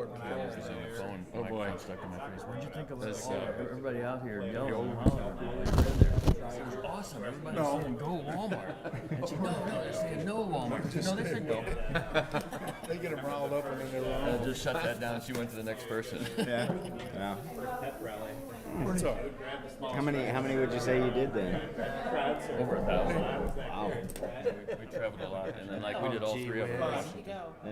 was on the phone. Oh, boy. Stuck in my face. What'd you think of This, everybody out here yelling and hollering? It was awesome. Everybody's saying go Walmart. And she, no, they're saying no Walmart. No, they said go. They get them riled up and then they're wrong. just shut that down. She went to the next person. Yeah. Yeah. What's up? How many would you say you did then? Over 1,000. Wow. We traveled a lot, and then we did all three of them.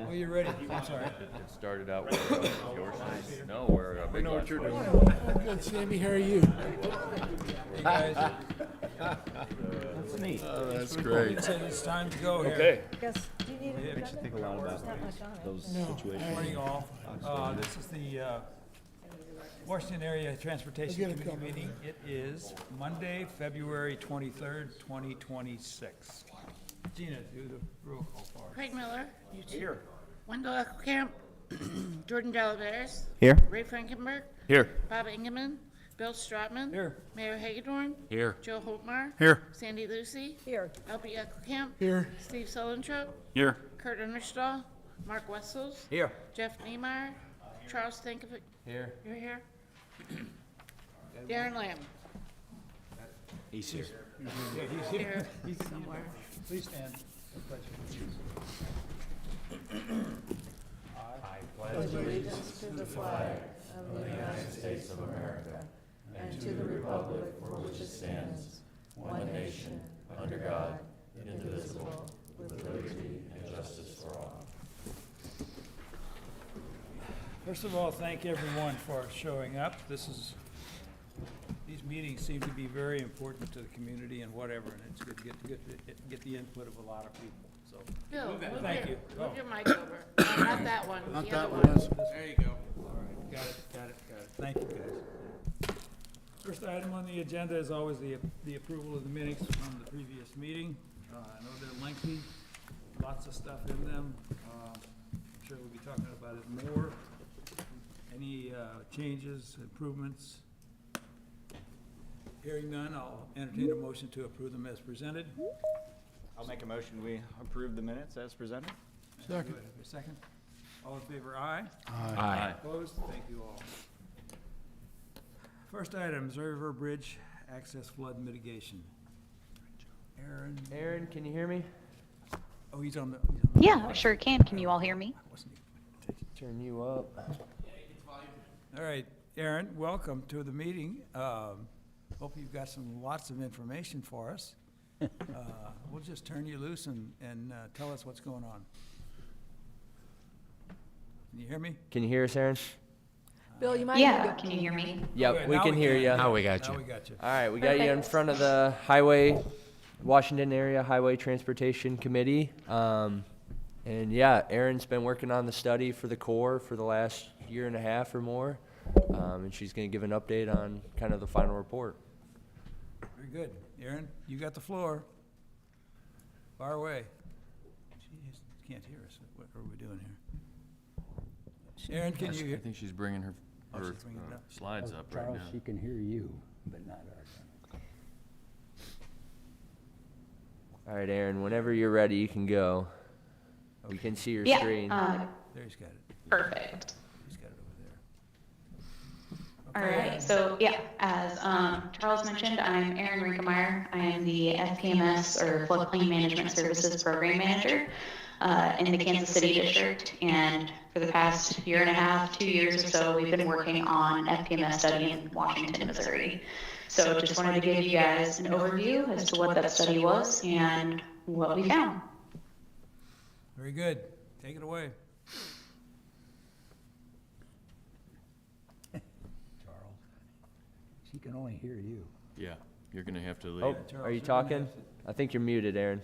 Oh, you ready? I'm sorry. It started out where yours is. No, where a big know what you're doing. I'm good, Sammy. How are you? Hey, guys. That's neat. Oh, that's great. It said it's time to go here. Okay. Gus, do you need Yeah, a makes you Think a lot about those situations. Morning all. This is the Washington Area Transportation Committee meeting. It is Monday, February 23rd, 2026. Gina, do the roll call for us. Craig Miller. Here. Wendell Eckelkamp. Jordan Jalaveras. Here. Ray Frankenberg. Here. Bob Engelman. Bill Stratman. Here. Mayor Hagedorn. Here. Joe Holtmar. Here. Sandy Lucy. Here. Albie Eckelkamp. Here. Steve Sulentrop. Here. Kurt Understall. Mark Wessels. Here. Jeff Niemeyer. Charles Stankovic. Here. You're here. Darren Lamb. He's here. Yeah, he's here. Here somewhere. Please stand. Pledge allegiance to the flag of the United States of America and to the republic for which it stands, one nation, under God, indivisible, with liberty and justice for all. First of all, thank everyone for showing up. These meetings seem to be very important to the community and whatever, and it's good to get the input of a lot of people, so. Bill, Thank you. move your mic over. No, not that one. Not the that other one. There you go. All right, got it. Thank you, guys. First item on the agenda is always the approval of the minutes from the previous meeting. I know they're lengthy, lots of stuff in them. I'm sure we'll be talking about it more. Any changes, improvements? Hearing none, I'll entertain a motion to approve them as presented. I'll make a motion. We approve the minutes as presented. Second. Do I have a second? All in favor, aye? Aye. Opposed? Thank you all. First item, Missouri River Bridge access flood mitigation. Aaron, can you hear me? Oh, he's on the. Yeah, I sure can. Can you all hear me? Turn you up. All right, Aaron, welcome to the meeting. Hope you've got lots of information for us. We'll just turn you loose and tell us what's going on. Can you hear me? Can you hear us, Aaron? Bill, you might Yeah, need to. can you hear me? Yep, Okay, we now can hear you. Now All we got you. right, we got you in front of the Washington Area Highway Transportation Committee. And yeah, Aaron's been working on the study for the Corps for the last year and a half or more. And she's going to give an update on kind of the final report. Very good. Aaron, you got the floor. Far away. She can't hear us. What are we doing here? Aaron, can you I hear? think she's bringing her she's bringing it up. slides up right Charles, now. she can hear you, but not us. All right, Aaron, whenever you're ready, you can go. We can see your Yeah, screen. There, he's got it. perfect. He's got it over there. All right, so yeah, as Charles mentioned, I'm Erin Rinkemeyer. I am the FPMS or Floodplain Management Services Program Manager in the Kansas City District. And for the past year and a half, 2 years or so, we've been working on FPMS study in Washington, Missouri. So just wanted to give you guys an overview as to what that study was and what we found. Very good. Take it away. Charles, she can only hear you. Yeah, you're gonna have to leave. Oh, Charles, are you you're gonna talking? have to- I think you're muted, Aaron.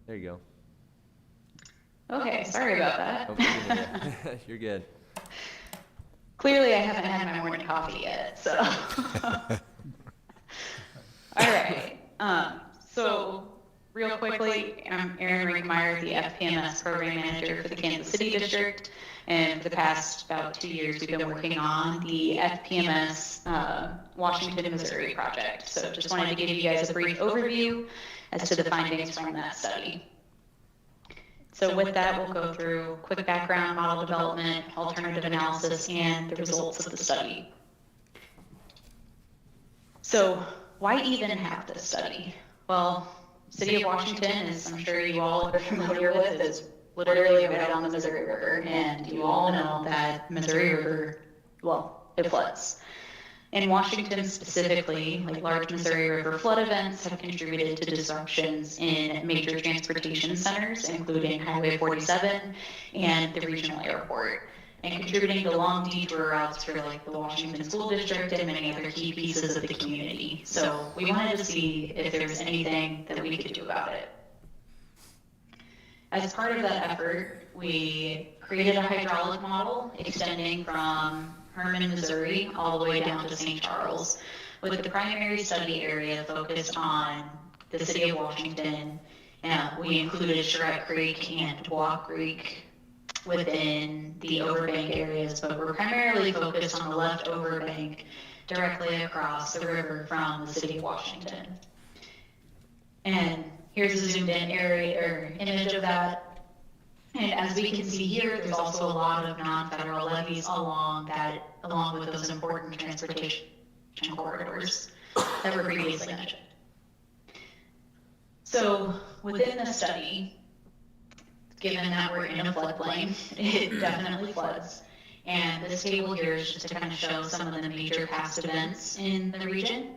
There you go. Okay, sorry about Oh, that. you're good. Clearly, I haven't had my morning coffee yet, so. All right. So, real quickly, I'm Erin Rinkemeyer, the FPMS Program Manager for the Kansas City District, And for the past about 2 years, we've been working on the FPMS Washington, Missouri project. So just wanted to give you guys a brief overview as to the findings from that study. So with that, we'll go through quick background, model development, alternative analysis, and the results of the study. So why even have this study? Well, City of Washington, as I'm sure you all are familiar with, is literally right on the Missouri River, and you all know that Missouri River, well, it floods. In Washington specifically, like large Missouri River flood events have contributed to disruptions in major transportation centers, including Highway 47 and the regional airport, and contributing to long detour routes for like the Washington School District and many other key pieces of the community. So we wanted to see if there was anything that we could do about it. As part of that effort, we created a hydraulic model extending from Herman, Missouri, all the way down to St. Charles, with the primary study area focused on the City of Washington. We included Charette Creek and Dubois Creek within the overbank areas, but we're primarily focused on the left overbank directly across the river from the City of Washington. And here's a zoomed in area or image of that. And as we can see here, there's also a lot of non-federal levees along with those important transportation corridors that were previously mentioned. So within the study, given that we're in a floodplain, it definitely floods. And this table here is just to kind of show some of the major past events in the region.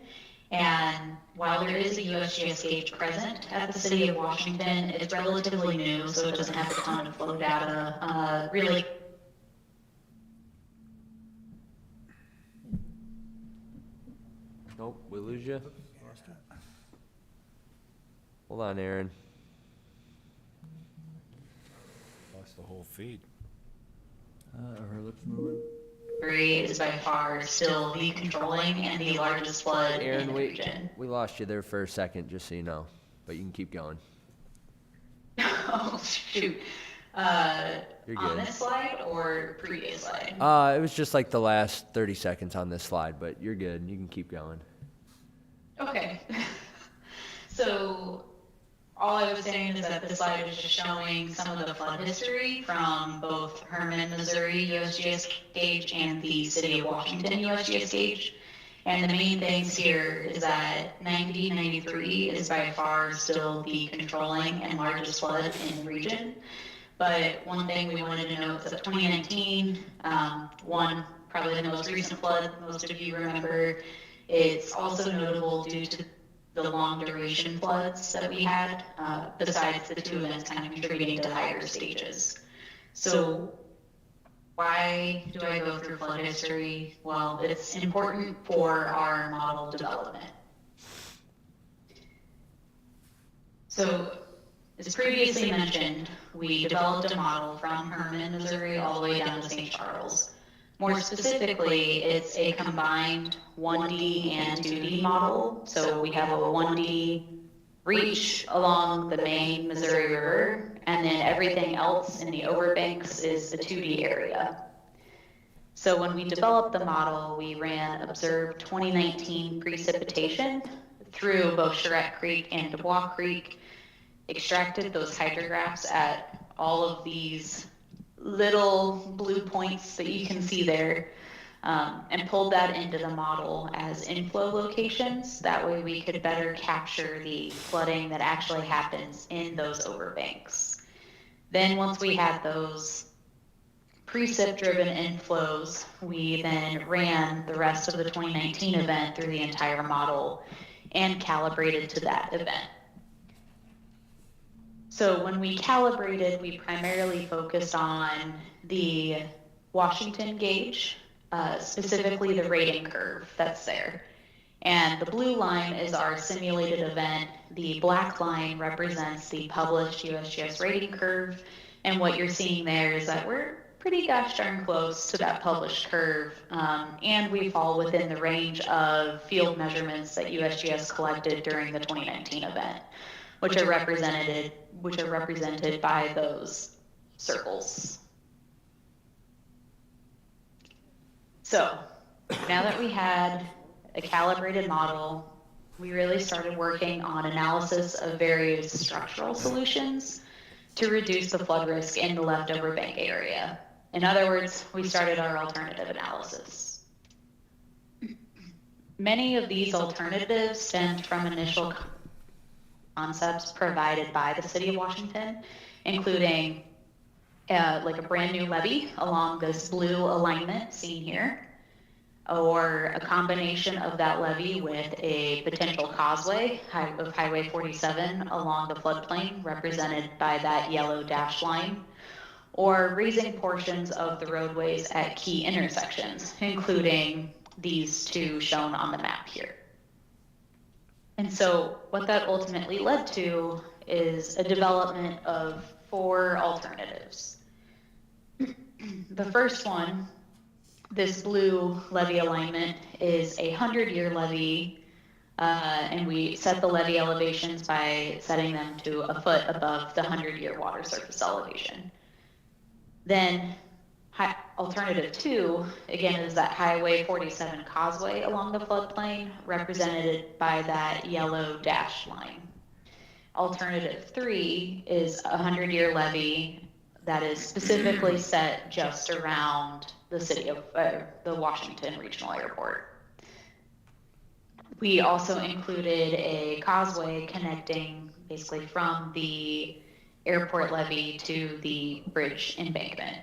And while there is a USGS gauge present at the City of Washington, it's relatively new, so it doesn't have a ton of flow data. Really, Nope, we lose you. Hold on, Aaron. Lost the whole feed. Her lips moving. is by far still the controlling and the largest flood in Aaron, the region. we lost you there for a second, just so you know, but you can keep going. Oh, shoot. You're On good. this slide or previous slide? It was just like the last 30 seconds on this slide, but you're good. You can keep going. Okay. So all I was saying is that this slide is just showing some of the flood history from both Herman, Missouri USGS gauge and the City of Washington USGS gauge. And the main things here is that 1993 is by far still the controlling and largest flood in the region. But one thing we wanted to note is that 2019, probably the most recent flood most of you remember. It's also notable due to the long duration floods that we had, besides the two events kind of contributing to higher stages. So why do I go through flood history? Well, it's important for our model development. So as previously mentioned, we developed a model from Herman, Missouri, all the way down to St. Charles. More specifically, it's a combined 1D and 2D model. So we have a 1D reach along the main Missouri River, and then everything else in the overbanks is the 2D area. So when we developed the model, we ran observed 2019 precipitation through both Charette Creek and Dubois Creek, extracted those hydrographs at all of these little blue points that you can see there, and pulled that into the model as inflow locations. That way we could better capture the flooding that actually happens in those overbanks. Then once we had those precip-driven inflows, we then ran the rest of the 2019 event through the entire model and calibrated to that event. So when we calibrated, we primarily focused on the Washington gauge, specifically the rating curve that's there. And the blue line is our simulated event. The black line represents the published USGS rating curve. And what you're seeing there is that we're pretty gosh darn close to that published curve. And we fall within the range of field measurements that USGS collected during the 2019 event, which are represented by those circles. So now that we had a calibrated model, we really started working on analysis of various structural solutions to reduce the flood risk in the leftover bank area. In other words, we started our alternative analysis. Many of these alternatives stemmed from initial concepts provided by the City of Washington, including like a brand new levee along this blue alignment seen here, or a combination of that levee with a potential causeway of Highway 47 along the floodplain represented by that yellow dashed line, or raising portions of the roadways at key intersections, including these two shown on the map here. And so what that ultimately led to is a development of 4 alternatives. The first one, this blue levee alignment, is a 100-year levee, and we set the levee elevations by setting them to a foot above the 100-year water surface elevation. Then alternative 2, again, is that Highway 47 causeway along the floodplain, represented by that yellow dashed line. Alternative 3 is a 100-year levee that is specifically set just around the city of the Washington Regional Airport. We also included a causeway connecting basically from the airport levee to the bridge embankment.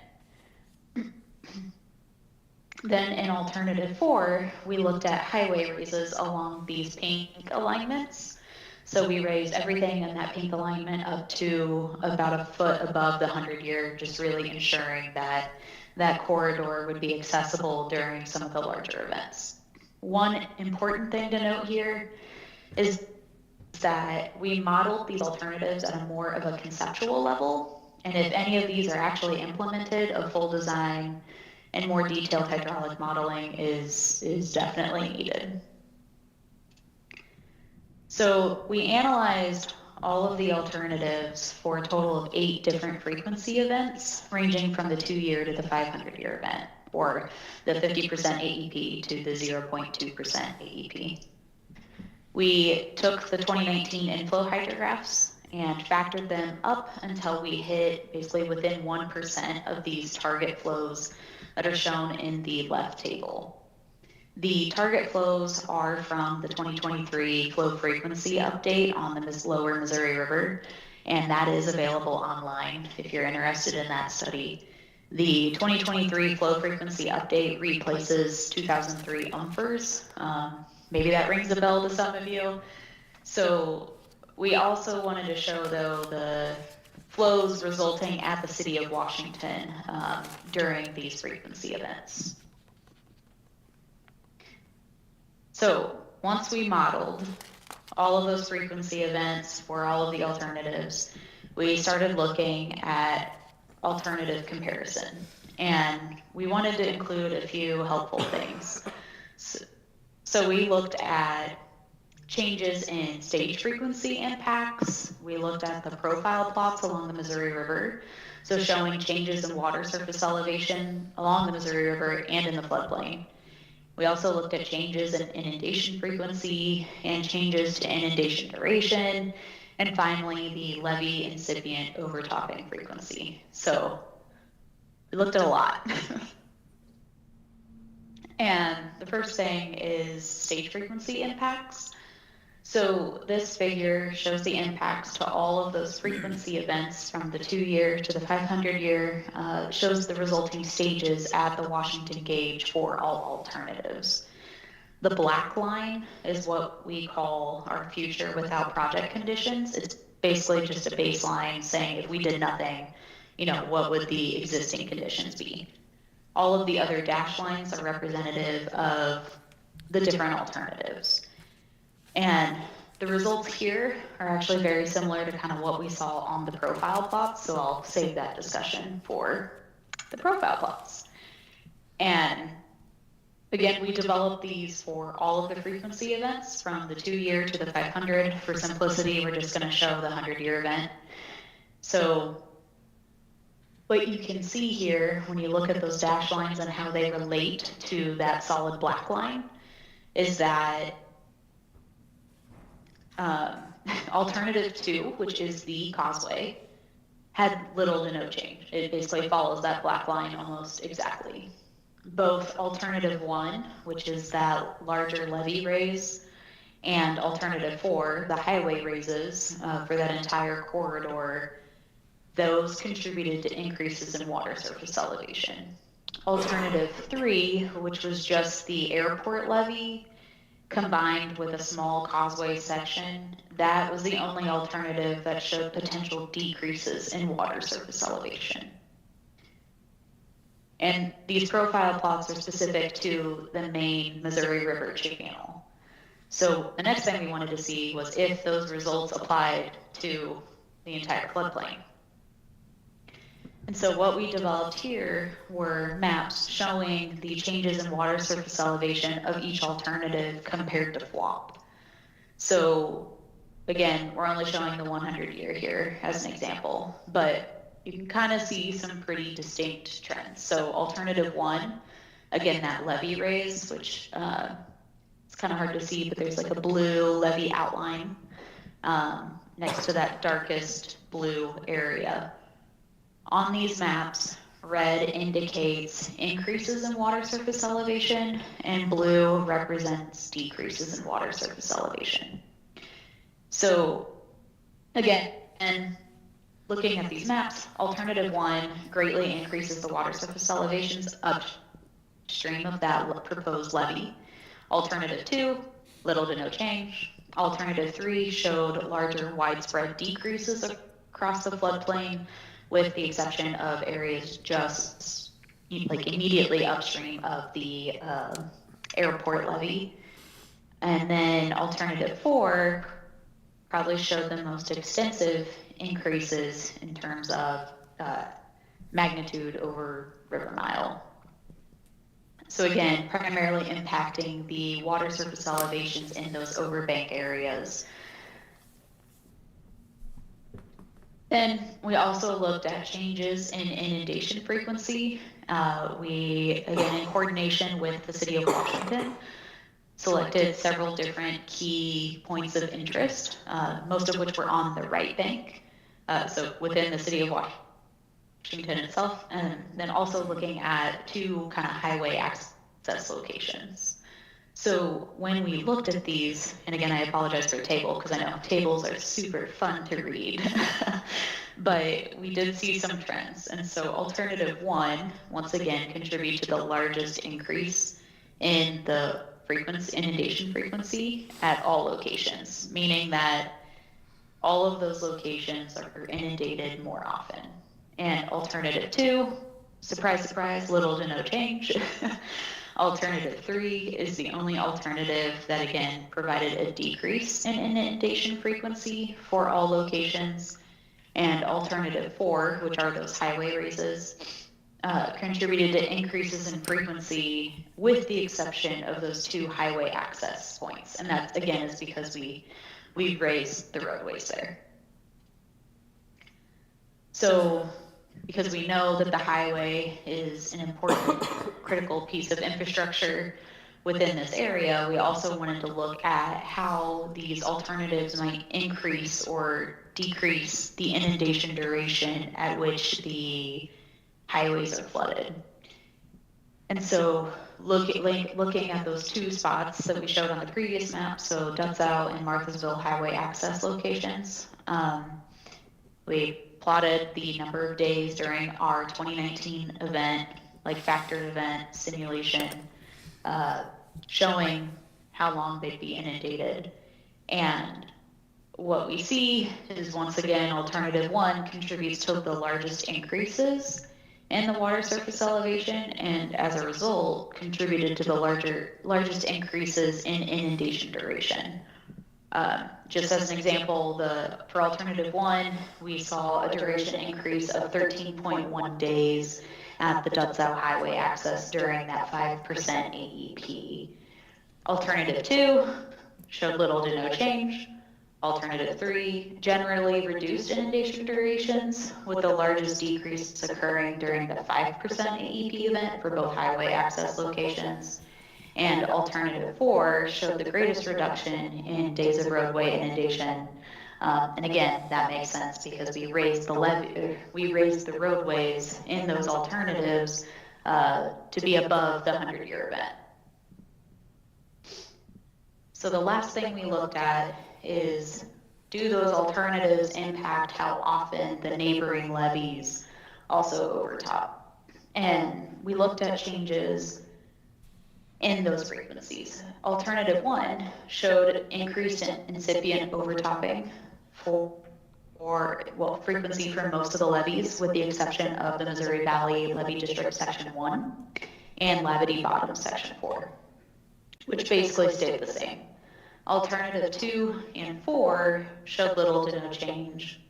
Then in alternative 4, we looked at highway raises along these pink alignments. So we raised everything in that pink alignment up to about a foot above the 100-year, just really ensuring that that corridor would be accessible during some of the larger events. One important thing to note here is that we modeled these alternatives at a more of a conceptual level. And if any of these are actually implemented, a full design and more detailed hydraulic modeling is definitely needed. So we analyzed all of the alternatives for a total of 8 different frequency events, ranging from the 2-year to the 500-year event, or the 50% AEP to the 0.2% AEP. We took the 2019 inflow hydrographs and factored them up until we hit basically within 1% of these target flows that are shown in the left table. The target flows are from the 2023 flow frequency update on the lower Missouri River, and that is available online if you're interested in that study. The 2023 flow frequency update replaces 2003 UMFRs. Maybe that rings a bell to some of you. So we also wanted to show, though, the flows resulting at the City of Washington during these frequency events. So once we modeled all of those frequency events for all of the alternatives, we started looking at alternative comparison. And we wanted to include a few helpful things. So we looked at changes in stage frequency impacts. We looked at the profile plots along the Missouri River, so showing changes in water surface elevation along the Missouri River and in the floodplain. We also looked at changes in inundation frequency and changes to inundation duration, and finally the levee incipient overtopping frequency. So we looked at a lot. And the first thing is stage frequency impacts. So this figure shows the impacts to all of those frequency events from the 2-year to the 500-year, shows the resulting stages at the Washington gauge for all alternatives. The black line is what we call our future without project conditions. It's basically just a baseline saying if we did nothing, what would the existing conditions be? All of the other dashed lines are representative of the different alternatives. And the results here are actually very similar to kind of what we saw on the profile plots, so I'll save that discussion for the profile plots. And again, we developed these for all of the frequency events from the 2-year to the 500. For simplicity, we're just going to show the 100-year event. So But you can see here, when you look at those dash lines and how they relate to that solid black line, is that alternative 2, which is the causeway, had little to no change. It basically follows that black line almost exactly. Both alternative 1, which is that larger levee raise, and alternative 4, the highway raises for that entire corridor, those contributed to increases in water surface elevation. Alternative 3, which was just the airport levee, combined with a small causeway section, that was the only alternative that showed potential decreases in water surface elevation. And these profile plots are specific to the main Missouri River channel. So the next thing we wanted to see was if those results applied to the entire floodplain. And so what we developed here were maps showing the changes in water surface elevation of each alternative compared to FWOP. So again, we're only showing the 100-year here as an example, but you can kind of see some pretty distinct trends. So alternative 1, again, that levee raise, which it's kind of hard to see, but there's like a blue levee outline next to that darkest blue area. On these maps, red indicates increases in water surface elevation, and blue represents decreases in water surface elevation. So again, and looking at these maps, alternative 1 greatly increases the water surface elevations upstream of that proposed levee. Alternative 2, little to no change. Alternative 3 showed larger widespread decreases across the floodplain, with the exception of areas just like immediately upstream of the airport levee. And then alternative 4 probably showed the most extensive increases in terms of magnitude over river mile. So again, primarily impacting the water surface elevations in those overbank areas. Then we also looked at changes in inundation frequency. We, again, in coordination with the City of Washington, selected several different key points of interest, most of which were on the right bank, so within the City of Washington itself, and then also looking at 2 kind of highway access locations. So when we looked at these, and again, I apologize for the table because I know tables are super fun to read, but we did see some trends. And so alternative 1, once again, contributed to the largest increase in the inundation frequency at all locations, meaning that all of those locations are inundated more often. And alternative 2, surprise, surprise, little to no change. Alternative 3 is the only alternative that, again, provided a decrease in inundation frequency for all locations. And alternative 4, which are those highway raises, contributed to increases in frequency with the exception of those 2 highway access points. And that, again, is because we raised the roadways there. So because we know that the highway is an important critical piece of infrastructure within this area, we also wanted to look at how these alternatives might increase or decrease the inundation duration at which the highways are flooded. And so looking at those 2 spots that we showed on the previous map, so Dutzow and Marthasville highway access locations, we plotted the number of days during our 2019 event, like factored event simulation, showing how long they'd be inundated. And what we see is, once again, alternative 1 contributes to the largest increases in the water surface elevation, and as a result, contributed to the largest increases in inundation duration. Just as an example, for alternative 1, we saw a duration increase of 13.1 days at the Dutzow highway access during that 5% AEP. Alternative 2 showed little to no change. Alternative 3, generally reduced inundation durations, with the largest decrease occurring during the 5% AEP event for both highway access locations. And Alternative 4 showed the greatest reduction in days of roadway inundation. And again, that makes sense because we raised the roadways in those alternatives to be above the 100-year event. So the last thing we looked at is, do those alternatives impact how often the neighboring levees also overtop? And we looked at changes in those frequencies. Alternative 1 showed increased incipient overtopping frequency for most of the levees, with the exception of the Missouri Valley Levee District Section 1 and Lavity Bottom Section 4, which basically stayed the same. Alternative 2 and 4 showed little to no change.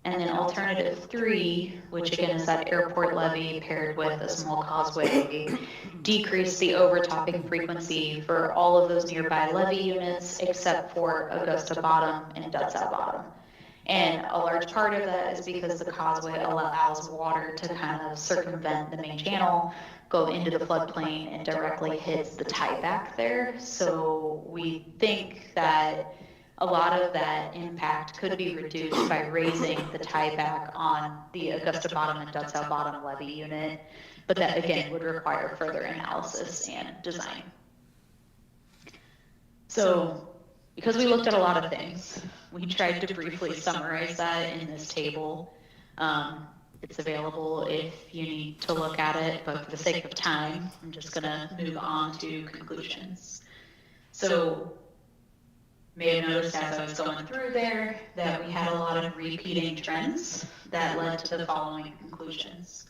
And then Alternative 3, which again is that airport levee paired with a small causeway, decreased the overtopping frequency for all of those nearby levee units except for Augusta Bottom and Dutzow Bottom. And a large part of that is because the causeway allows water to kind of circumvent the main channel, go into the floodplain, and directly hits the tieback there. So we think that a lot of that impact could be reduced by raising the tieback on the Augusta Bottom and Dutzow Bottom levee unit, but that again would require further analysis and design. So because we looked at a lot of things, we tried to briefly summarize that in this table. It's available if you need to look at it, but for the sake of time, I'm just gonna move on to conclusions. So, may have noticed as I was going through there that we had a lot of repeating trends that led to the following conclusions.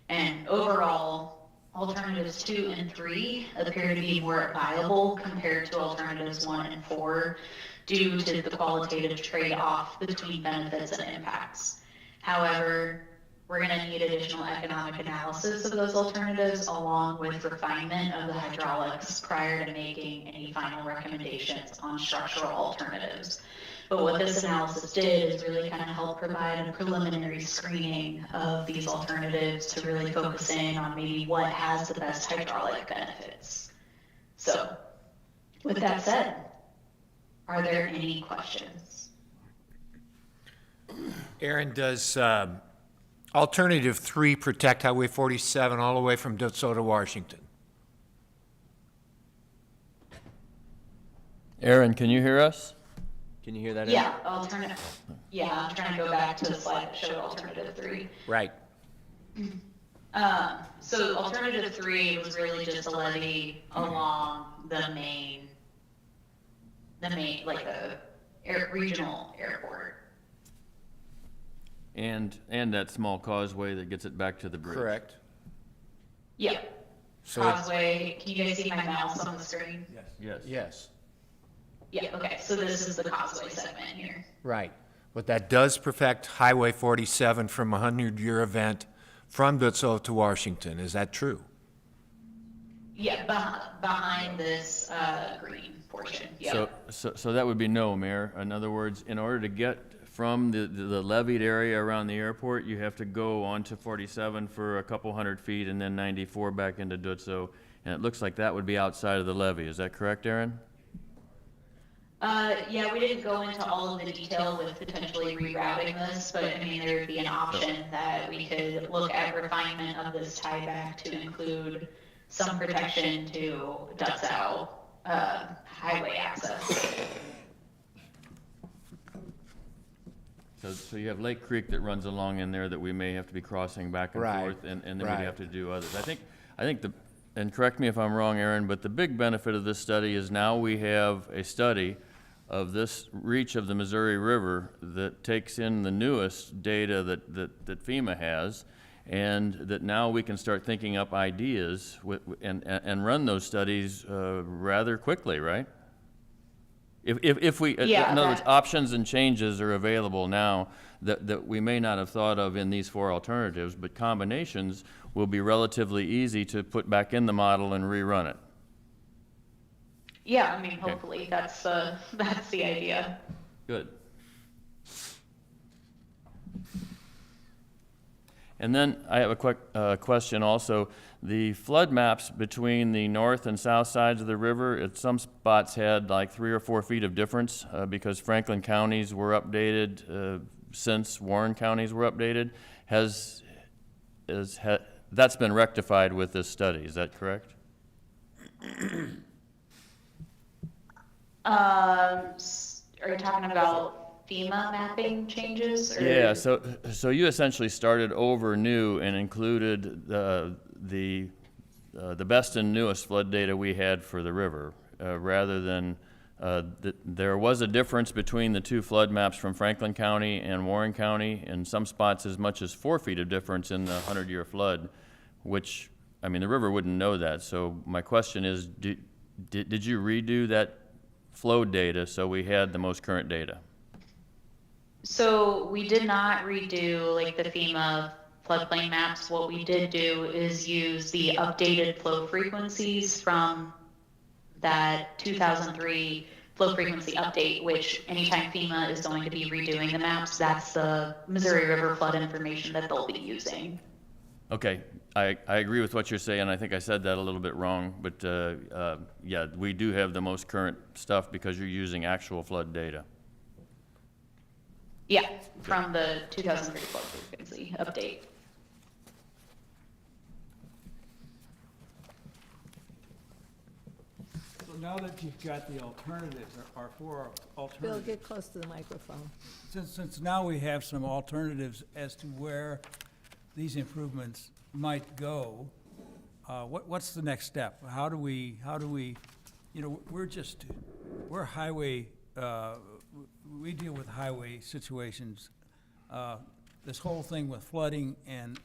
And overall, alternatives 2 and 3 appear to be more viable compared to alternatives 1 and 4 due to the qualitative trade-off between benefits and impacts. However, we're going to need additional economic analysis of those alternatives along with refinement of the hydraulics prior to making any final recommendations on structural alternatives. But what this analysis did is really kind of help provide a preliminary screening of these alternatives to really focus in on maybe what has the best hydraulic benefits. So, with that said, are there any questions? Aaron, does Alternative 3 protect Highway 47 all the way from Dutzow to Washington? Aaron, can you hear us? Can you hear that? Yeah, I'm trying to go back to the slide that showed alternative 3. Right. So alternative 3 was really just a levee along the main, like the regional airport. And that small causeway that gets it back to the bridge. Correct. Yeah. So Causeway, can you guys see my mouse on the screen? Yes. yes, Yeah, okay, so this is the causeway segment here. right. But that does protect Highway 47 from a 100-year event from Dutzow to Washington. Is that true? Yeah, behind this green portion, yeah. So that would be no, Mayor. In other words, in order to get from the levied area around the airport, you have to go onto 47 for a couple hundred feet and then 94 back into Dutzow. And it looks like that would be outside of the levee. Is that correct, Aaron? Yeah, we didn't go into all of the detail with potentially rerouting this, but I mean, there would be an option that we could look at refinement of this tieback to include some protection to Dutzow highway access. So you have Lake Creek that runs along in there that we may have to be crossing back and Right. forth, and then we'd Right. have to do others. I think and correct me if I'm wrong, Aaron, but the big benefit of this study is now we have a study of this reach of the Missouri River that takes in the newest data that FEMA has, and that now we can start thinking up ideas and run those studies rather quickly, right? If we, Yeah, in other words, that- options and changes are available now that we may not have thought of in these 4 alternatives, but combinations will be relatively easy to put back in the model and rerun it. Yeah, I mean, hopefully that's the idea. Good. And then I have a quick question also. The flood maps between the north and south sides of the river, at some spots had like 3 or 4 feet of difference because Franklin counties were updated since Warren counties were updated. That's been rectified with this study, is that correct? Are you talking about FEMA mapping changes? Or? Yeah, so you essentially started over new and included the best and newest flood data we had for the river, rather than, there was a difference between the 2 flood maps from Franklin County and Warren County, in some spots as much as 4 feet of difference in the 100-year flood, which, I mean, the river wouldn't know that. So my question is, did you redo that flow data so we had the most current data? So we did not redo like the FEMA floodplain maps. What we did do is use the updated flow frequencies from that 2003 flow frequency update, which anytime FEMA is going to be redoing the maps, that's the Missouri River flood information that they'll be using. Okay, I agree with what you're saying. I think I said that a little bit wrong, but yeah, we do have the most current stuff because you're using actual flood data. Yeah, from the 2003 flood frequency update. So now that you've got the alternatives, our 4 Bill, alternatives, get close to the microphone. since now we have some alternatives as to where these improvements might go, what's the next step? How do we, you know, we're highway, we deal with highway situations. This whole thing with flooding and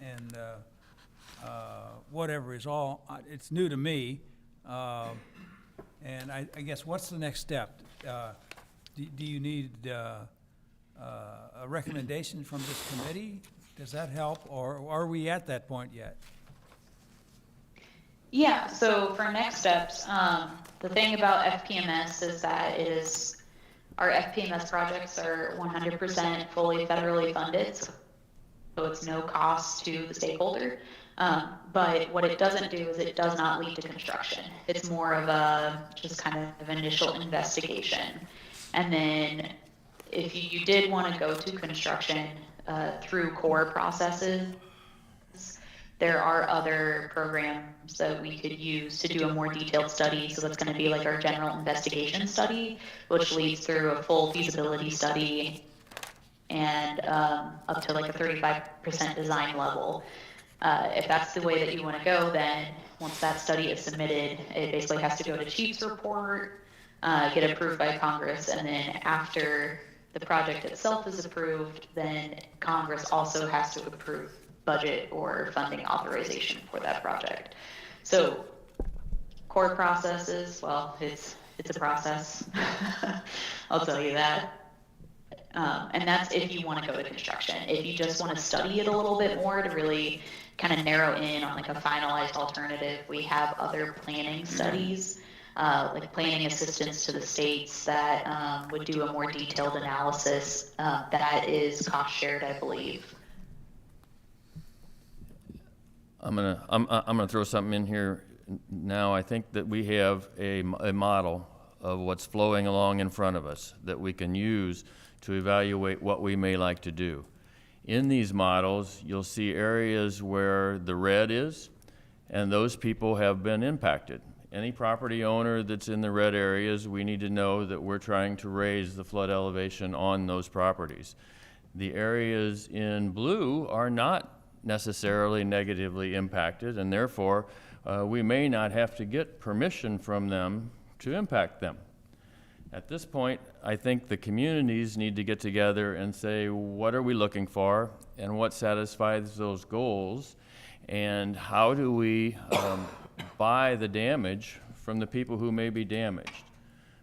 whatever is all, it's new to me. And I guess what's the next step? Do you need a recommendation from this committee? Does that help, or are we at that point yet? Yeah, so for next steps, the thing about FPMS is that our FPMS projects are 100% fully federally funded, so it's no cost to the stakeholder. But what it doesn't do is it does not lead to construction. It's more of a just kind of initial investigation. And then if you did want to go to construction through core processes, there are other programs that we could use to do a more detailed study. So that's going to be like our general investigation study, which leads through a full feasibility study and up to like a 35% design level. If that's the way that you want to go, then once that study is submitted, it basically has to go to Chief's report, get approved by Congress, and then after the project itself is approved, then Congress also has to approve budget or funding authorization for that project. So core processes, well, it's a process. I'll tell you that. And that's if you want to go to construction. If you just want to study it a little bit more to really kind of narrow in on like a finalized alternative, we have other planning studies, like planning assistance to the states that would do a more detailed analysis that is cost shared, I believe. I'm gonna throw something in here now. I think that we have a model of what's flowing along in front of us that we can use to evaluate what we may like to do. In these models, you'll see areas where the red is, and those people have been impacted. Any property owner that's in the red areas, we need to know that we're trying to raise the flood elevation on those properties. The areas in blue are not necessarily negatively impacted, and therefore we may not have to get permission from them to impact them. At this point, I think the communities need to get together and say, what are we looking for and what satisfies those goals, and how do we buy the damage from the people who may be damaged?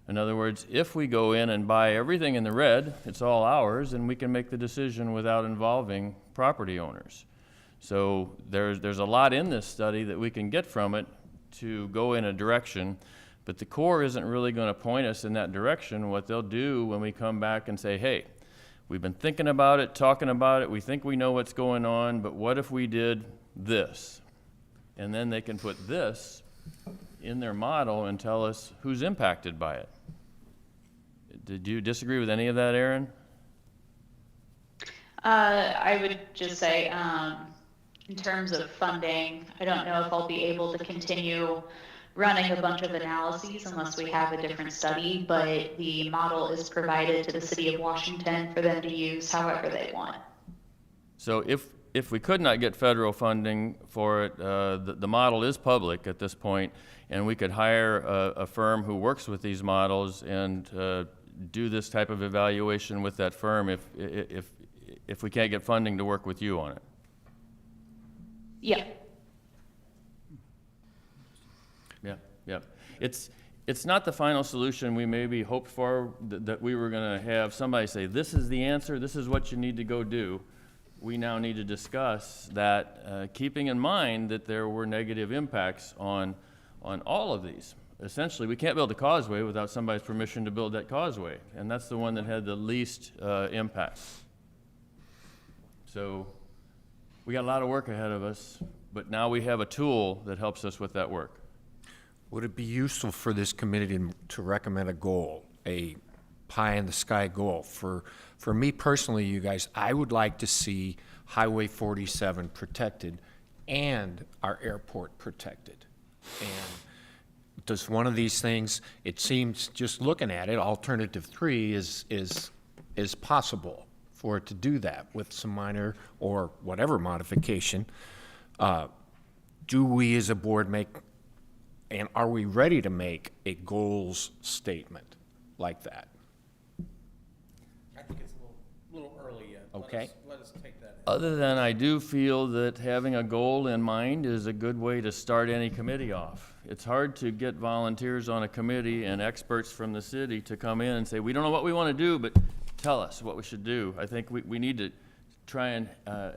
In other words, if we go in and buy everything in the red, it's all ours, and we can make the decision without involving property owners. So there's a lot in this study that we can get from it to go in a direction But the Corps isn't really going to point us in that direction. What they'll do when we come back and say, hey, we've been thinking about it, talking about it, we think we know what's going on, but what if we did this? And then they can put this in their model and tell us who's impacted by it. Did you disagree with any of that, Aaron? I would just say, in terms of funding, I don't know if I'll be able to continue running a bunch of analyses unless we have a different study, but the model is provided to the city of Washington for them to use however they want. So if we could not get federal funding for it, the model is public at this point, and we could hire a firm who works with these models and do this type of evaluation with that firm if we can't get funding to work with you on it. Yeah. Yeah. It's not the final solution we maybe hoped for, that we were going to have somebody say, this is the answer, this is what you need to go do. We now need to discuss that, keeping in mind that there were negative impacts on all of these. Essentially, we can't build a causeway without somebody's permission to build that causeway, and that's the one that had the least impact. So we got a lot of work ahead of us, but now we have a tool that helps us with that work. Would it be useful for this committee to recommend a goal, a pie-in-the-sky goal? For me personally, you guys, I would like to see Highway 47 protected and our airport protected. And does one of these things, it seems, just looking at it, alternative 3 is possible for it to do that with some minor or whatever modification. Do we as a board make, and are we ready to make a goals statement like that? I think it's a little early yet. Okay. Let us take that. Other than I do feel that having a goal in mind is a good way to start any committee off. It's hard to get volunteers on a committee and experts from the city to come in and say, we don't know what we want to do, but tell us what we should do. I think we need to try and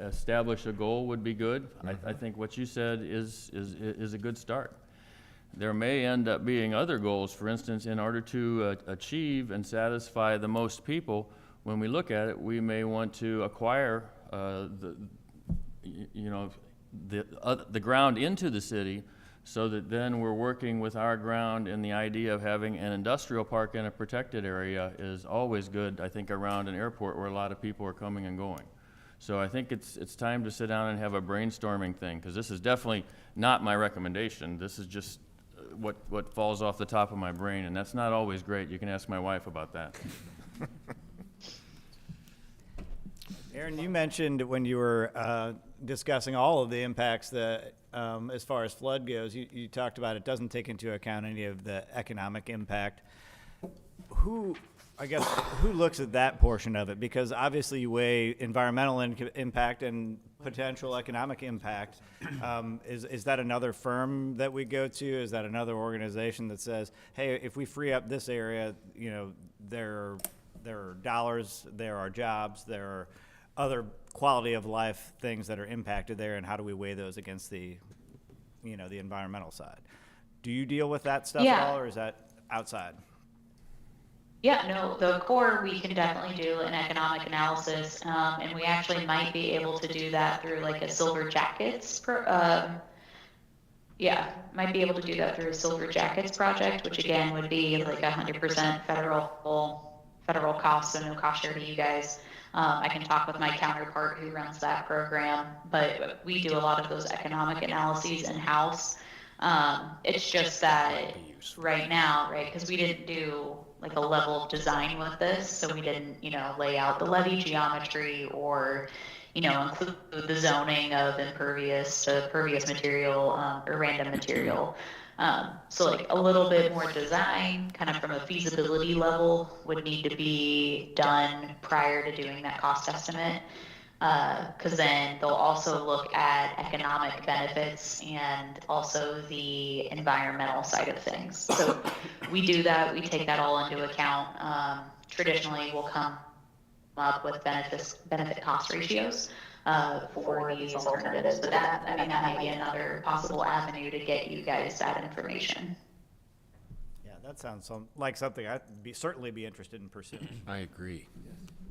establish a goal would be good. I think what you said is a good start. There may end up being other goals. For instance, in order to achieve and satisfy the most people, when we look at it, we may want to acquire the ground into the city, so that then we're working with our ground, and the idea of having an industrial park in a protected area is always good, I think, around an airport where a lot of people are coming and going. So I think it's time to sit down and have a brainstorming thing, because this is definitely not my recommendation. This is just what falls off the top of my brain, and that's not always great. You can ask my wife about that. Aaron, you mentioned when you were discussing all of the impacts that, as far as flood goes, you talked about it doesn't take into account any of the economic impact. Who looks at that portion of it? Because obviously you weigh environmental impact and potential economic impact. Is that another firm that we go to? Is that another organization that says, hey, if we free up this area, there are dollars, there are jobs, there are other quality of life things that are impacted there, and how do we weigh those against the environmental side? Do you deal with that stuff at all, or is that outside? Yeah, no, the core, we can definitely do an economic analysis, and we actually might be able to do that through like a Silver Jackets, might be able to do that through a Silver Jackets project, which again would be like 100% federal cost, so no cost share to you guys. I can talk with my counterpart who runs that program, but we do a lot of those economic analyses in-house. It's just that right now, right, because we didn't do like a level of design with this, so we didn't, lay out the levee geometry or, include the zoning of impervious to pervious material or random material. So like a little bit more design, kind of from a feasibility level, would need to be done prior to doing that cost estimate. Because then they'll also look at economic benefits and also the environmental side of things. So we do that, we take that all into account. Traditionally, we'll come up with benefit cost ratios for these alternatives, but that might be another possible avenue to get you guys that information. that sounds like something I'd certainly be interested in pursuing. I agree.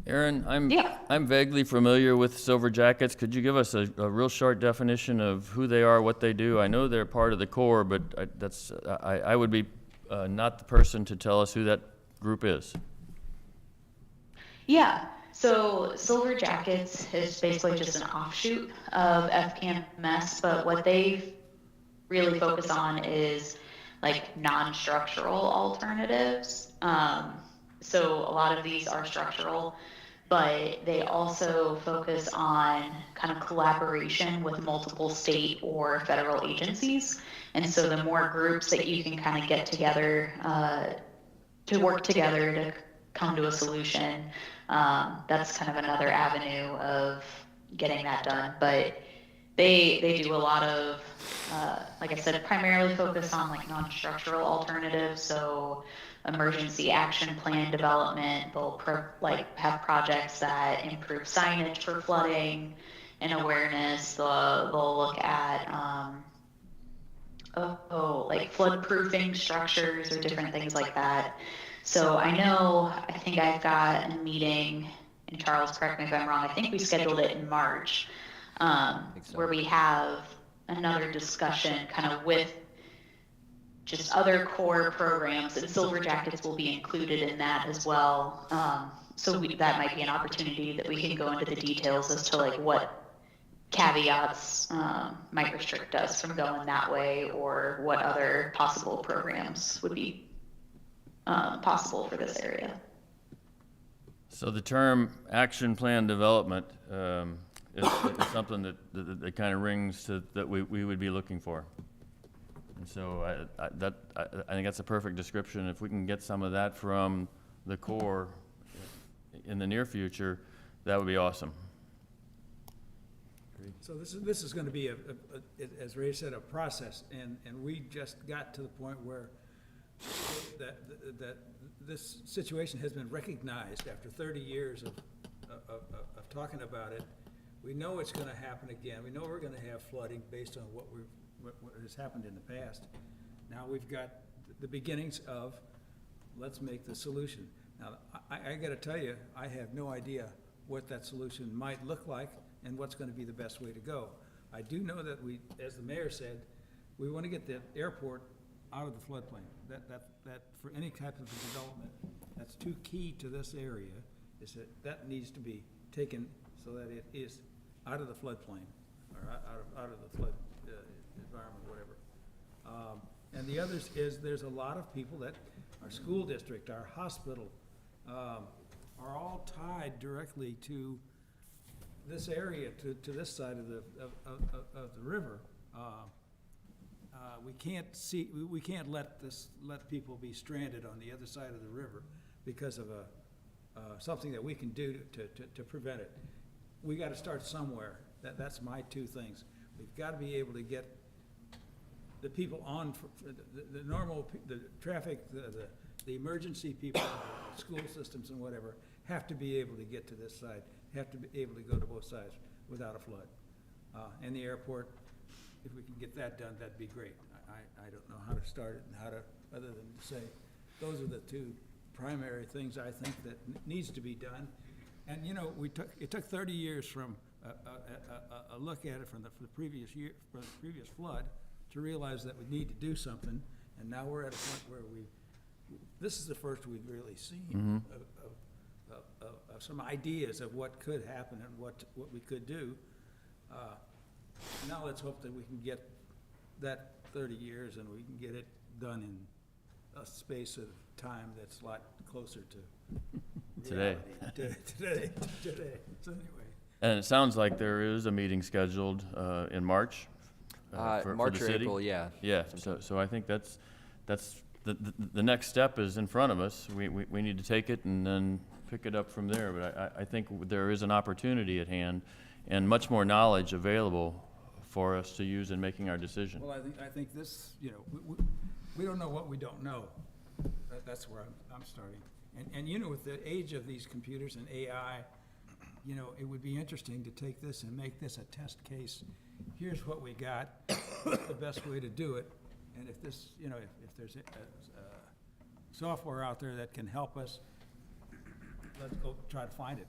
Aaron, Yeah. I'm vaguely familiar with Silver Jackets. Could you give us a real short definition of who they are, what they do? I know they're part of the Corps, but I would be not the person to tell us who that group is. Yeah. So Silver Jackets is basically just an offshoot of FKMS, but what they really focus on is like non-structural alternatives. So a lot of these are structural, but they also focus on kind of collaboration with multiple state or federal agencies. And so the more groups that you can kind of get together to work together to come to a solution, that's kind of another avenue of getting that done. But they do a lot of, like I said, primarily focus on like non-structural alternatives. So emergency action plan development. They'll have projects that improve signage for flooding and awareness. They'll look at like flood proofing structures or different things like that. So I think I've got a meeting, and Charles, correct me if I'm wrong, I think we scheduled it in March, where we have another discussion kind of with just other core programs, and Silver Jackets will be included in that as well. So that might be an opportunity that we can go into the details as to like what caveats might restrict us from going that way, or what other possible programs would be possible for this area. So the term action plan development is something that kind of rings that we would be looking for. And so I think that's a perfect description. If we can get some of that from the Corps in the near future, that would be awesome. So this is gonna be as Ray said, a process, and we just got to the point where that this situation has been recognized after 30 years of talking about it. We know it's gonna happen again. We know we're gonna have flooding based on what has happened in the past. Now we've got the beginnings of, let's make the solution. Now, I gotta tell you, I have no idea what that solution might look like and what's gonna be the best way to go. I do know that we, as the mayor said, we wanna get the airport out of the floodplain. That for any type of development, that's too key to this area, is that needs to be taken so that it is out of the floodplain, or out of the flood environment, whatever. And the others is, there's a lot of people that, our school district, our hospital, are all tied directly to this area, to this side of the river. We can't let people be stranded on the other side of the river because of something that we can do to prevent it. We gotta start somewhere. That's my two things. We've gotta be able to get the people on, the normal, the traffic, the emergency people, school systems and whatever, have to be able to get to this side, have to be able to go to both sides without a flood. And the airport, if we can get that done, that'd be great. I don't know how to start it and how to, other than to say, those are the two primary things I think that needs to be done. And, you know, it took 30 years from a look at it from the previous year, from the previous flood, to realize that we need to do something. And now we're at a point where this is the first we've really seen of some ideas of what could happen and what we could do. Now let's hope that we can get that 30 years and we can get it done in a space of time that's a lot closer to Today. Today. So anyway. And it sounds like there is a meeting scheduled in March for March the or city. April, yeah. Yeah, so I think that's the next step is in front of us. We need to take it and then pick it up from there. But I think there is an opportunity at hand and much more knowledge available for us to use in making our decision. Well, I think this, you know, we don't know what we don't know. That's where I'm starting. And you know, with the age of these computers and AI, you know, it would be interesting to take this and make this a test case. Here's what we got, what's the best way to do it, and if this, you know, if there's software out there that can help us, let's go try to find it,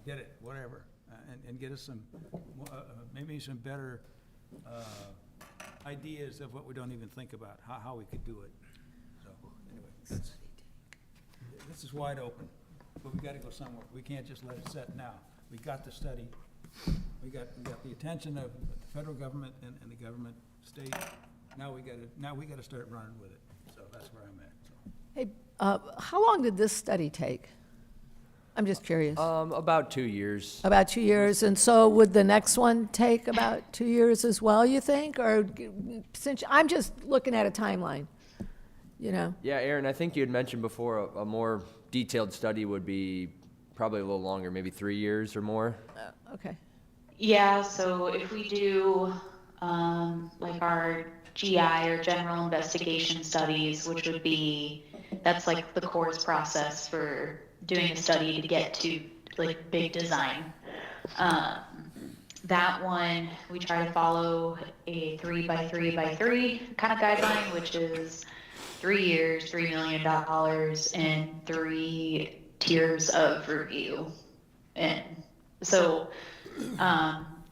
get it, whatever, and get us some, maybe some better ideas of what we don't even think about, how we could do it. So, anyway, this is wide open, but we gotta go somewhere. We can't just let it set now. We got the study, we got the attention of the federal government and the government, state. Now we gotta start running with it. So that's where I'm at, so. Hey, how long did this study take? I'm just curious. About 2 years. About 2 years, and so would the next one take about 2 years as well, you think? Or since, I'm just looking at a timeline, you know? Yeah, Aaron, I think you had mentioned before a more detailed study would be probably a little longer, maybe 3 years or more. Okay. Yeah, so if we do like our GI or general investigation studies, which would be, that's like the Corps' process for doing a study to get to like big design. That one, we try to follow a 3 by 3 by 3 kind of guideline, which is 3 years, $3 million, and 3 tiers of review. And so,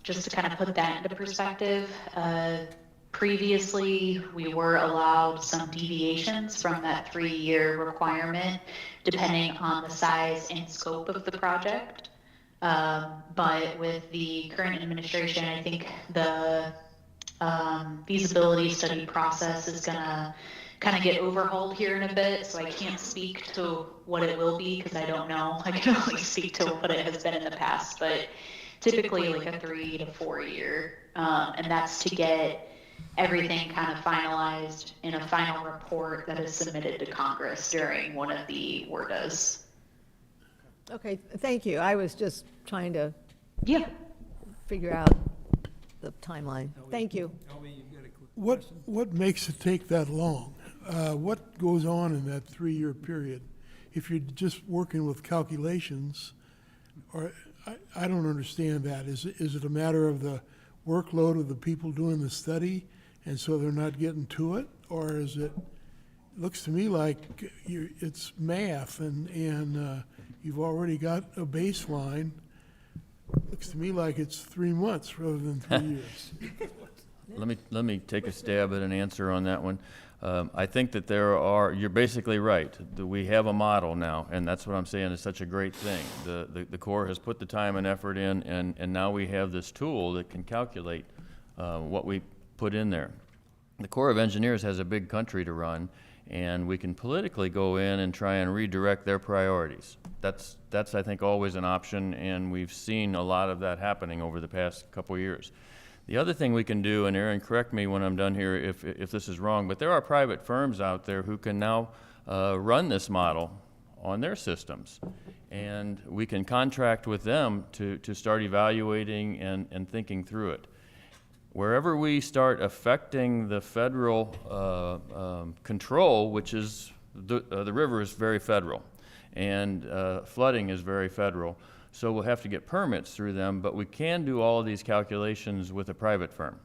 just to kind of put that into perspective, previously we were allowed some deviations from that 3-year requirement, depending on the size and scope of the project. But with the current administration, I think the feasibility study process is gonna kind of get overhauled here in a bit, so I can't speak to what it will be because I don't know. I can only speak to what it has been in the past, but typically like a 3 to 4 year, and that's to get everything kind of finalized in a final report that is submitted to Congress during one of the WRDAs. Okay, thank you. I was just trying to Yeah. figure out the timeline. Thank you. Elby, you've got a quick What, question? what makes it take that long? What goes on in that 3-year period? If you're just working with calculations, or, I don't understand that. Is it a matter of the workload of the people doing the study, and so they're not getting to it? Or is it, looks to me like it's math, and you've already got a baseline. Looks to me like it's 3 months rather than 3 years. Let me take a stab at an answer on that one. I think that you're basically right. We have a model now, and that's what I'm saying is such a great thing. The Corps has put the time and effort in, and now we have this tool that can calculate what we put in there. The Corps of Engineers has a big country to run, and we can politically go in and try and redirect their priorities. That's I think, always an option, and we've seen a lot of that happening over the past couple of years. The other thing we can do, and Aaron, correct me when I'm done here if this is wrong, but there are private firms out there who can now run this model on their systems. And we can contract with them to start evaluating and thinking through it. Wherever we start affecting the federal control, which is the river is very federal, and flooding is very federal. So we'll have to get permits through them, but we can do all of these calculations with a private firm.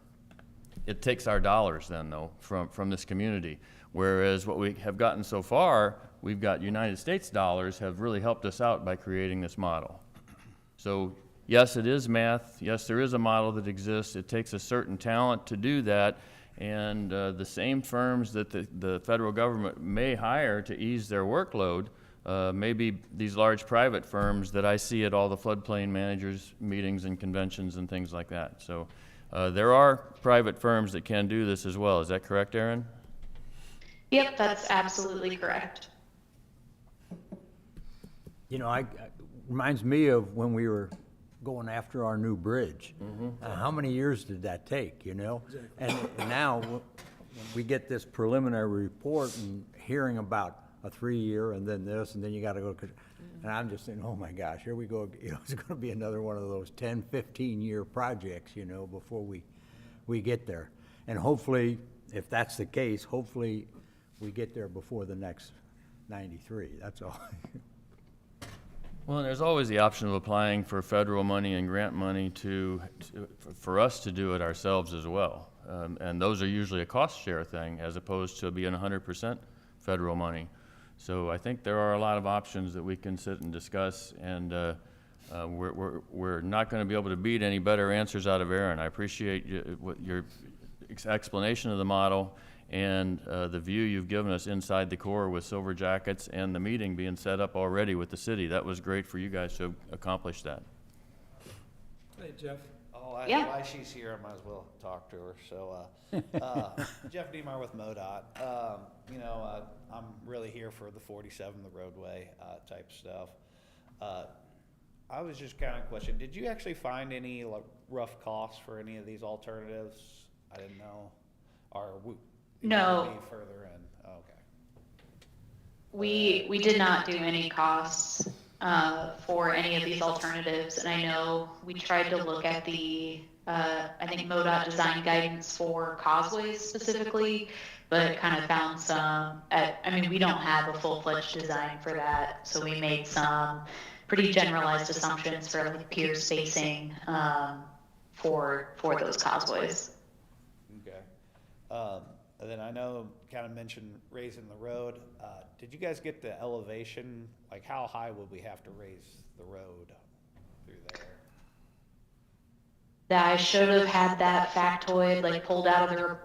It takes our dollars then, though, from this community. Whereas what we have gotten so far, we've got United States dollars have really helped us out by creating this model. So yes, it is math. Yes, there is a model that exists. It takes a certain talent to do that. And the same firms that the federal government may hire to ease their workload, maybe these large private firms that I see at all the floodplain managers meetings and conventions and things like that. So there are private firms that can do this as well. Is that correct, Aaron? Yep, that's absolutely correct. You know, reminds me of when we were going after our new bridge. How many years did that take, you know? And now when we get this preliminary report and hearing about a 3-year and then this, and then you gotta go, and I'm just saying, oh my gosh, here we go, you know, it's gonna be another one of those 10, 15-year projects, you know, before we get there. And hopefully, if that's the case, hopefully we get there before the next 93, that's all. Well, and there's always the option of applying for federal money and grant money for us to do it ourselves as well. And those are usually a cost share thing as opposed to being 100% federal money. So I think there are a lot of options that we can sit and discuss, and we're not going to be able to beat any better answers out of Aaron. I appreciate your explanation of the model and the view you've given us inside the Corps with Silver Jackets and the meeting being set up already with the city. That was great for you guys to accomplish that. Hey, Jeff. Oh, Yeah. while she's here, I might as well talk to her. So, Jeff Niemeyer with MoDOT. I'm really here for the 47, the roadway type stuff. I was just kind of questioning, did you actually find any rough costs for any of these alternatives? I didn't know. Or No. Any further in? Oh, okay. We did not do any costs for any of these alternatives, and I know we tried to look at the I think MoDOT design guidance for causeways specifically, but kind of found some. We don't have a full-fledged design for that, so we made some pretty generalized assumptions for like pier spacing for those causeways. Okay. And then I know kind of mentioned raising the road. Did you guys get the elevation? Like how high would we have to raise the road through there? That I should have had that factoid like pulled out of the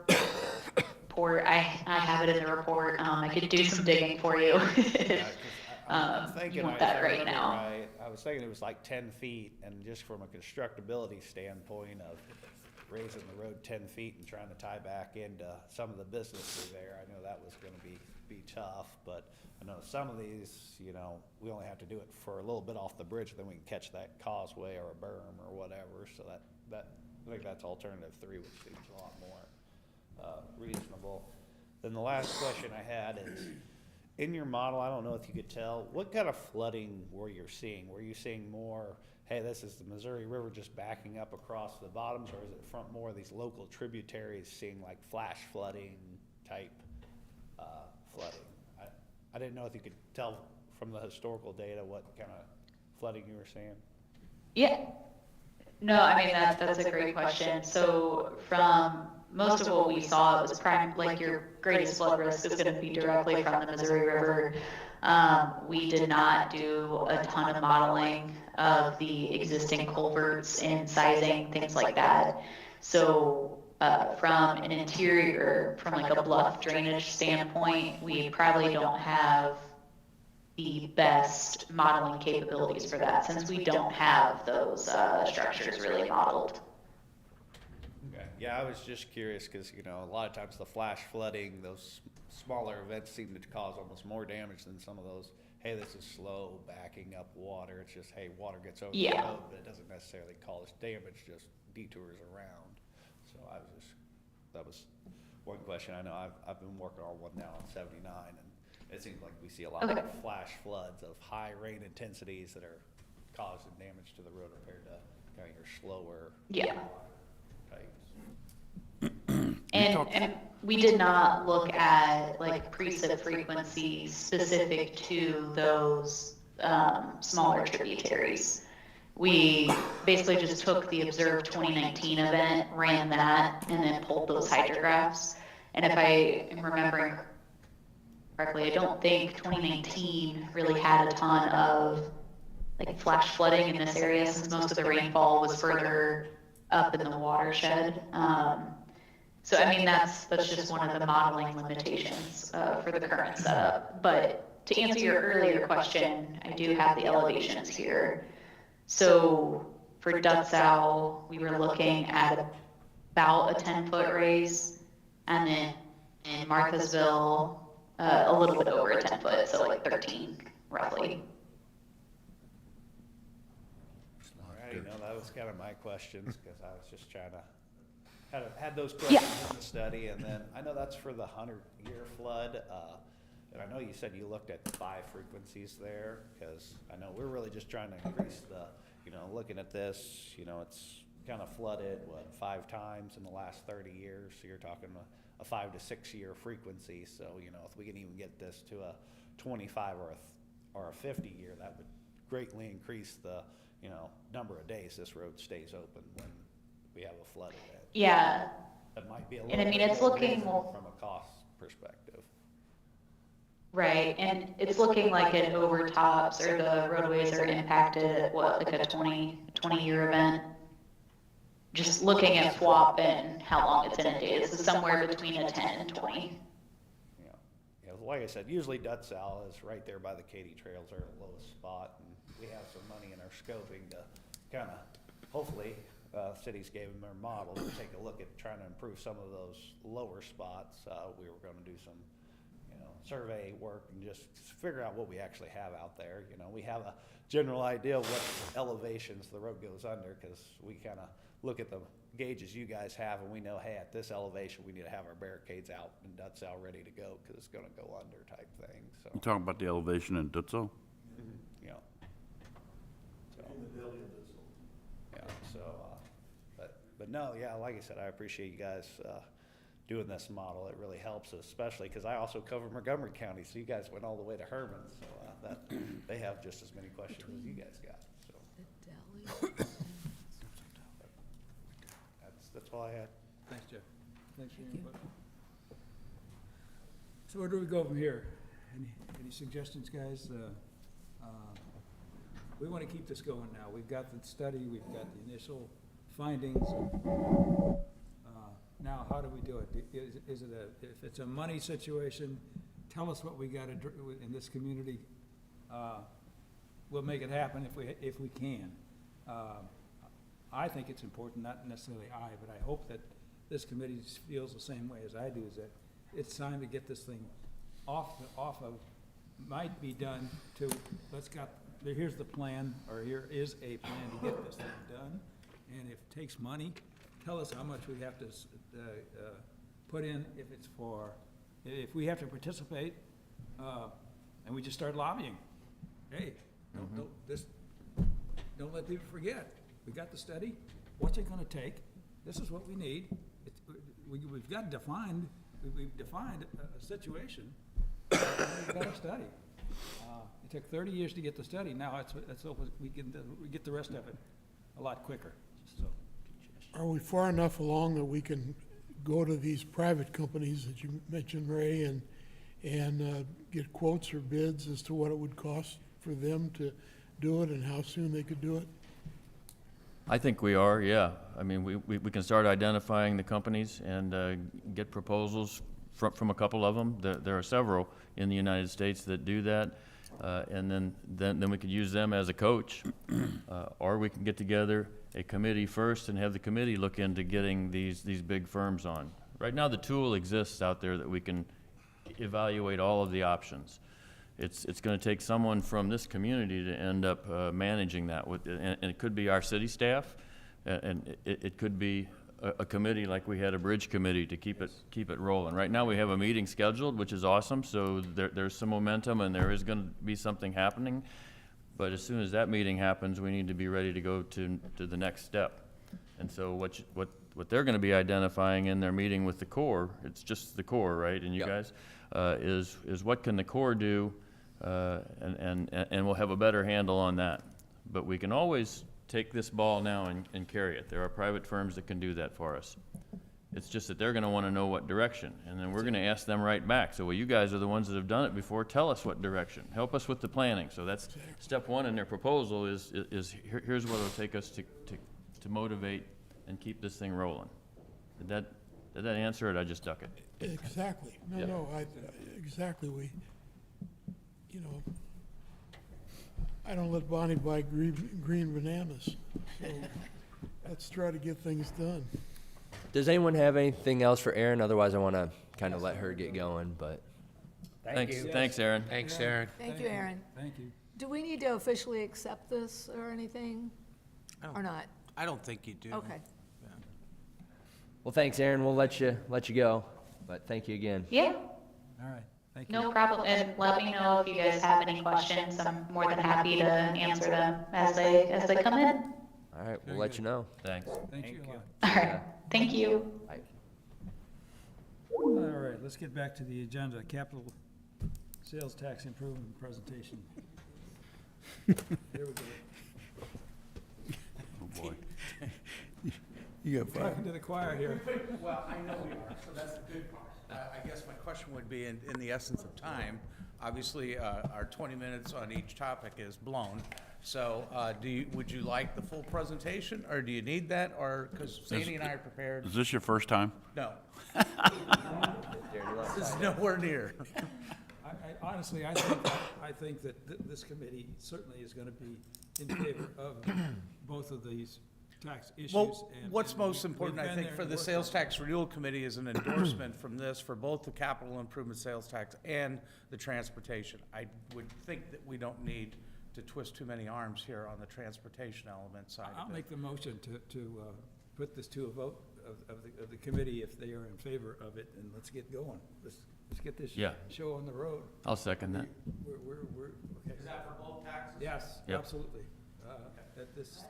report. I have it in the report. I could do some digging for you. I'm thinking, You want if that I right remember now. right, I was thinking it was like 10 feet, and just from a constructability standpoint of raising the road 10 feet and trying to tie back into some of the business through there, I know that was gonna be tough, but I know some of these, we only have to do it for a little bit off the bridge, then we can catch that causeway or a berm or whatever, so that, I think that's alternative 3, which seems a lot more reasonable. Then the last question I had is, in your model, I don't know if you could tell, what kind of flooding were you seeing? Were you seeing more, hey, this is the Missouri River just backing up across the bottoms, or is it from more of these local tributaries seeing like flash flooding type flooding? I didn't know if you could tell from the historical data what kind of flooding you were seeing. Yeah. No, that's a great question. So from most of what we saw, it was like your greatest flood risk is going to be directly from the Missouri River. We did not do a ton of modeling of the existing culverts and sizing, things like that. So from an interior, from like a bluff drainage standpoint, we probably don't have the best modeling capabilities for that, since we don't have those structures really modeled. Okay. Yeah, I was just curious because, a lot of times the flash flooding, those smaller events seem to cause almost more damage than some of those, hey, this is slow backing up water. It's just, hey, water gets over the road, but it doesn't necessarily cause damage, just detours around. So that was one question. I know I've been working on one now on 79, and it seems like we see a lot of flash floods of high rain intensities that are causing damage to the road compared to kind of your slower types. And we did not look at like precip frequencies specific to those smaller tributaries. We basically just took the observed 2019 event, ran that, and then pulled those hydrographs. And if I am remembering correctly, I don't think 2019 really had a ton of like flash flooding in this area, since most of the rainfall was further up in the watershed. So that's just one of the modeling limitations for the current setup. But to answer your earlier question, I do have the elevations here. So for Dutzow, we were looking at about a 10-foot raise, and then in Marthasville, a little bit over a 10-foot, so like 13 roughly. All right, that was kind of my questions, because I was just trying to had those questions in the study, and then I know that's for the 100-year flood, and I know you said you looked at 5 frequencies there, because I know we're really just trying to increase the, looking at this, it's kind of flooded, 5 times in the last 30 years, so you're talking a 5 to 6 year frequency, so, if we can even get this to a 25 or a 50 year, that would greatly increase the, number of days this road stays open when we have a flood event. Yeah. That might be a And little bit it's more looking reasonable more from a cost perspective. Right, and it's looking like it overtops or the roadways are impacted at what, like a 20-year event? Just looking at FWAP and how long it's inundated, so somewhere between a 10 and 20. Like I said, usually Dutzal is right there by the Katy Trails, are the lowest spot, and we have some money in our scoping to kind of, hopefully, cities gave them their model to take a look at trying to improve some of those lower spots. We were going to do some, survey work and just figure out what we actually have out there. We have a general idea of what elevations the road goes under, because we kind of look at the gauges you guys have and we know, hey, at this elevation we need to have our barricades out and Dutzal ready to go because it's going to go under type thing. So You talking about the elevation in Dutzal? yeah. So, yeah. So, but no, yeah. Like I said, I appreciate you guys doing this model. It really helps us, especially because I also cover Montgomery County, so you guys went all the way to Herman, so that they have just as many questions as you guys got. So that's all I had. Thanks, Jeff. Thanks for your input. So where do we go from here? Any suggestions, guys? We want to keep this going now. We've got the study, we've got the initial findings. Now, how do we do it? Is it if it's a money situation, tell us what we got to do in this community. We'll make it happen if we can. I think it's important, not necessarily but I hope that this committee feels the same way as I do, is that it's time to get this thing off of, might be done to, here's the plan, or here is a plan to get this thing done. And if it takes money, tell us how much we have to put in, if we have to participate, and we just start lobbying. Hey, don't let people forget. We got the study. What's it going to take? This is what we need. We've got defined. We've defined a situation. We've got a study. It took 30 years to get the study. Now it's open. We get the rest of it a lot quicker. So, Are we far enough along that we can go to these private companies that you mentioned, Ray, and get quotes or bids as to what it would cost for them to do it and how soon they could do it? I think we are, yeah. I mean, we can start identifying the companies and get proposals from a couple of them. There are several in the United States that do that, and then we could use them as a coach, or we can get together a committee first and have the committee look into getting these big firms on. Right now, the tool exists out there that we can evaluate all of the options. It's going to take someone from this community to end up managing that, and it could be our city staff, and it could be a committee like we had a bridge committee to keep it rolling. Right now we have a meeting scheduled, which is awesome. So there's some momentum, and there is going to be something happening. But as soon as that meeting happens, we need to be ready to go to the next step. And so what they're going to be identifying in their meeting with the Corps, it's just the Corps, right? And you guys is what can the Corps do? And we'll have a better handle on that. But we can always take this ball now and carry it. There are private firms that can do that for us. It's just that they're going to want to know what direction, and then we're going to ask them right back. So, well, you guys are the ones that have done it before. Tell us what direction. Help us with the planning. So that's step one in their proposal is here's what it'll take us to motivate and keep this thing rolling. Did that answer it? I just duck it. Exactly. Yeah. No, exactly. I don't let Bonnie buy green bananas. So let's try to get things done. Does anyone have anything else for Erin? Otherwise, I want to kind of let her get going, but. Thanks, Aaron. Thanks, Aaron. Thank you, Aaron. Thank you. Do we need to officially accept this or anything? Or not? I don't think you do. Okay. Well, thanks, Aaron. We'll let you go, but thank you again. Yeah, All right. Thank you. no problem. And let me know if you guys have any questions. I'm more than happy to answer them as they come in. All right, we'll let you know. Thanks. Thank you a lot. All right, thank you. Bye. All right, let's get back to the agenda. Capital sales tax improvement presentation. There we go. Oh, boy. You got Talking to the choir here. Well, I know we are, so that's the good part. I guess my question would be, in the essence of time, Obviously, our 20 minutes on each topic is blown. So would you like the full presentation, or do you need that, or, because Sandy and I are prepared? Is this your first time? No. This is nowhere near. Honestly, I think that this committee certainly is gonna be in favor of both of these tax issues. Well, and- what's and most we've important, I been think, there for and the worked Sales on it. Tax Renewal Committee is an endorsement from this for both the capital improvement sales tax and the transportation. I would think that we don't need to twist too many arms here on the transportation element side I'll of it. make the motion to put this to a vote of the committee if they are in favor of it, and let's get going. Let's get this Yeah. show on the road. I'll second that. We're, okay. Is that for both taxes? Yes, Yep. absolutely. That this,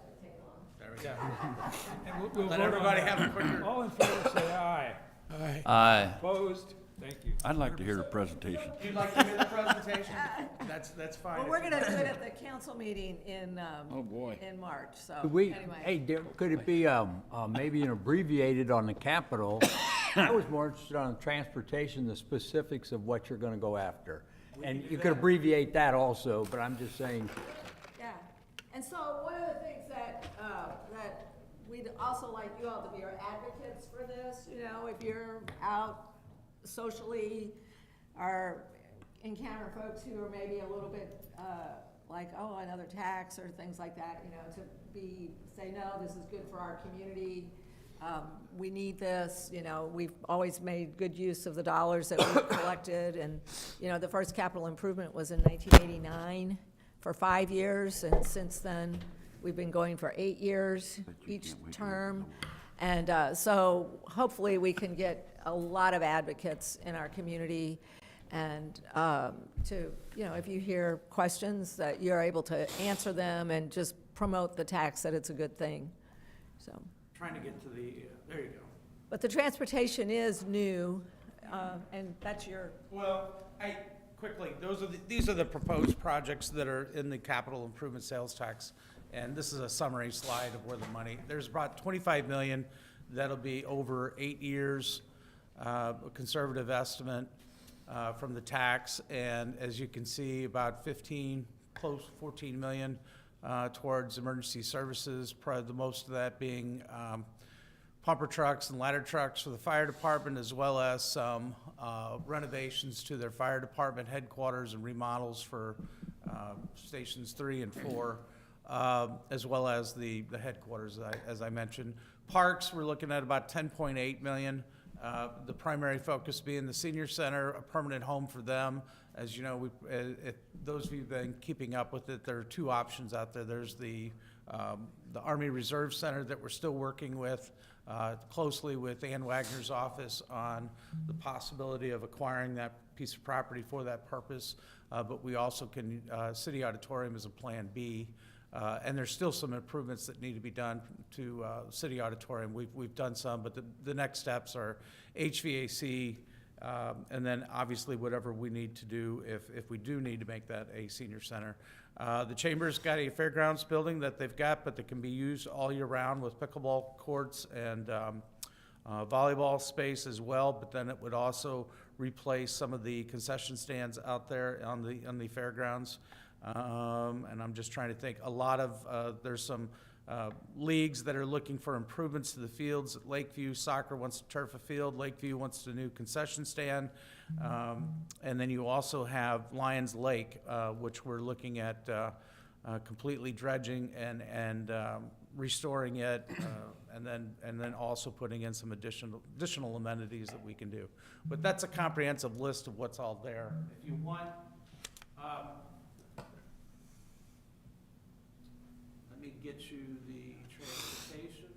There we go. yeah. And we'll Let vote on everybody that. have a quicker. All in favor, say aye. Aye. Aye. Opposed? Thank you. I'd like to hear a presentation. You'd like to hear the presentation? That's fine. Well, we're gonna do it at the council meeting in, Oh, boy. in March, so, Could we, anyway. hey, could it be, maybe an abbreviated on the capital? I was more interested on transportation, the specifics of what you're gonna go after. And you could abbreviate that also, but I'm just saying, Yeah, and so one of the things that we'd also like you all to be our advocates for this, you know, if you're out socially or encounter folks who are maybe a little bit, like, oh, another tax or things like that, you know, say, no, this is good for our community. We need this, you know, we've always made good use of the dollars that we've collected, and, you know, the first capital improvement was in 1989 for 5 years, and since then, we've been going for 8 years each term. And so hopefully we can get a lot of advocates in our community, and to, you know, if you hear questions, that you're able to answer them and just promote the tax, that it's a good thing, so. Trying to get to the, there you go. But the transportation is new, and that's your, Well, quickly, these are the proposed projects that are in the capital improvement sales tax. And this is a summary slide of where the money, there's about 25 million that'll be over 8 years, a conservative estimate from the tax. And as you can see, about 14 million towards emergency services, probably the most of that being pumper trucks and ladder trucks for the fire department, as well as some renovations to their fire department headquarters and remodels for stations 3 and 4, as well as the headquarters, as I mentioned. Parks, we're looking at about 10.8 million. The primary focus being the senior center, a permanent home for them. As you know, those of you who've been keeping up with it, there are 2 options out there. There's the Army Reserve Center that we're still working with closely with Ann Wagner's office on the possibility of acquiring that piece of property for that purpose. But we also can, City Auditorium is a Plan B. And there's still some improvements that need to be done to City Auditorium. We've done some, but the next steps are HVAC, and then obviously whatever we need to do if we do need to make that a senior center. The Chamber's got a fairgrounds building that they've got, but that can be used all year round with pickleball courts and volleyball space as well. But then it would also replace some of the concession stands out there on the fairgrounds. And I'm just trying to think, a lot of, there's some leagues that are looking for improvements to the fields. Lakeview Soccer wants to turf a field, Lakeview wants a new concession stand. And then you also have Lions Lake, which we're looking at completely dredging and restoring it, and then also putting in some additional amenities that we can do. But that's a comprehensive list of what's all there. If you want, let me get you the transportation.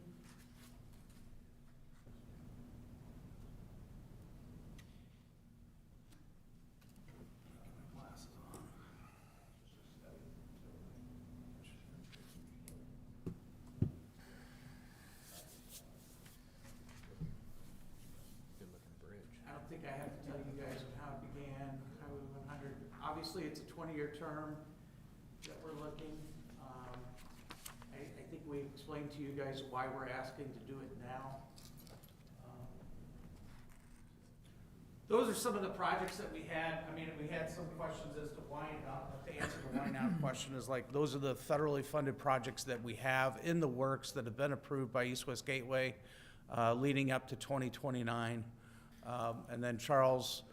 Get my glasses on. I don't think I have to tell you guys how it began, Highway 100. Obviously, it's a 20-year term that we're looking. I think we explained to you guys why we're asking to do it now. those are some of the projects that we had. I mean, we had some questions as to why not, to answer the why not question is like, those are the federally funded projects that we have in the works that have been approved by East West Gateway, leading up to 2029. And then Charles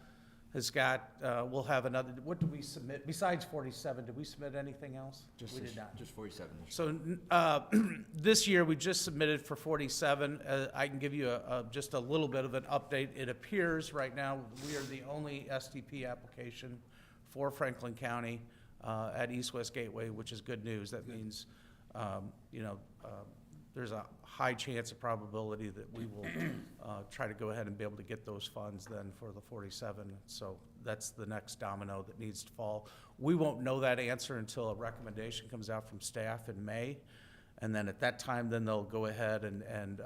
has got, we'll have another, what did we submit? Besides 47, did we submit anything else? We did not. Just 47. So this year, we just submitted for 47. I can give you just a little bit of an update. It appears right now we are the only STP application for Franklin County at East West Gateway, which is good news. That means, there's a high chance of probability that we will try to go ahead and be able to get those funds then for the 47. So that's the next domino that needs to fall. We won't know that answer until a recommendation comes out from staff in May. And then at that time, then they'll go ahead and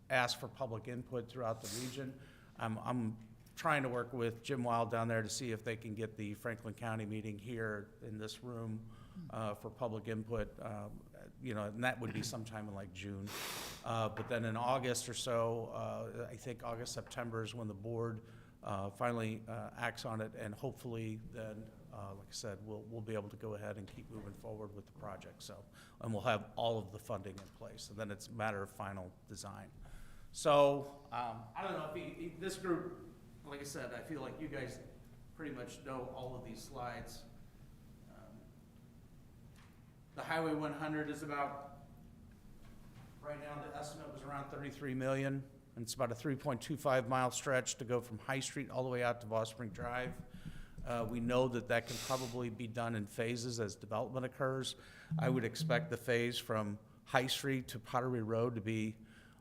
ask for public input throughout the region. I'm trying to work with Jim Wild down there to see if they can get the Franklin County meeting here in this room for public input. And that would be sometime in like June. But then in August or so, I think August, September is when the board finally acts on it, and hopefully then, like I said, we'll be able to go ahead and keep moving forward with the project. So, and we'll have all of the funding in place, and then it's a matter of final design. So, I don't know if this group, like I said, I feel like you guys pretty much know all of these slides. The Highway 100 is about, right now the estimate was around 33 million, and it's about a 3.25 mile stretch to go from High Street all the way out to Voss Spring Drive. We know that can probably be done in phases as development occurs. I would expect the phase from High Street to Pottery Road to be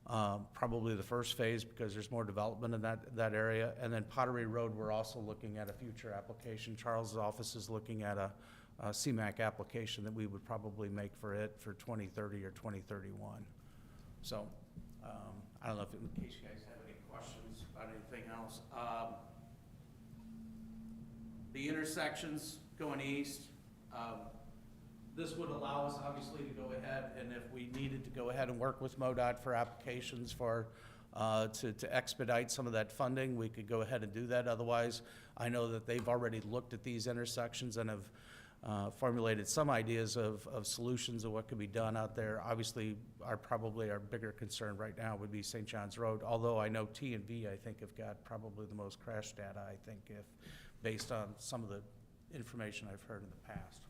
probably the first phase because there's more development in that area. And then Pottery Road, we're also looking at a future application. Charles' office is looking at a CMAQ application that we would probably make for it for 2030 or 2031. So, I don't know if, in case you guys have any questions about anything else. The intersections going east, this would allow us obviously to go ahead, and if we needed to go ahead and work with MoDOT for applications for to expedite some of that funding, we could go ahead and do that. Otherwise, I know that they've already looked at these intersections and have formulated some ideas of solutions of what could be done out there. Obviously, probably our bigger concern right now would be St. John's Road, although I know T&V, I think, have got probably the most crash data, I think, based on some of the information I've heard in the past.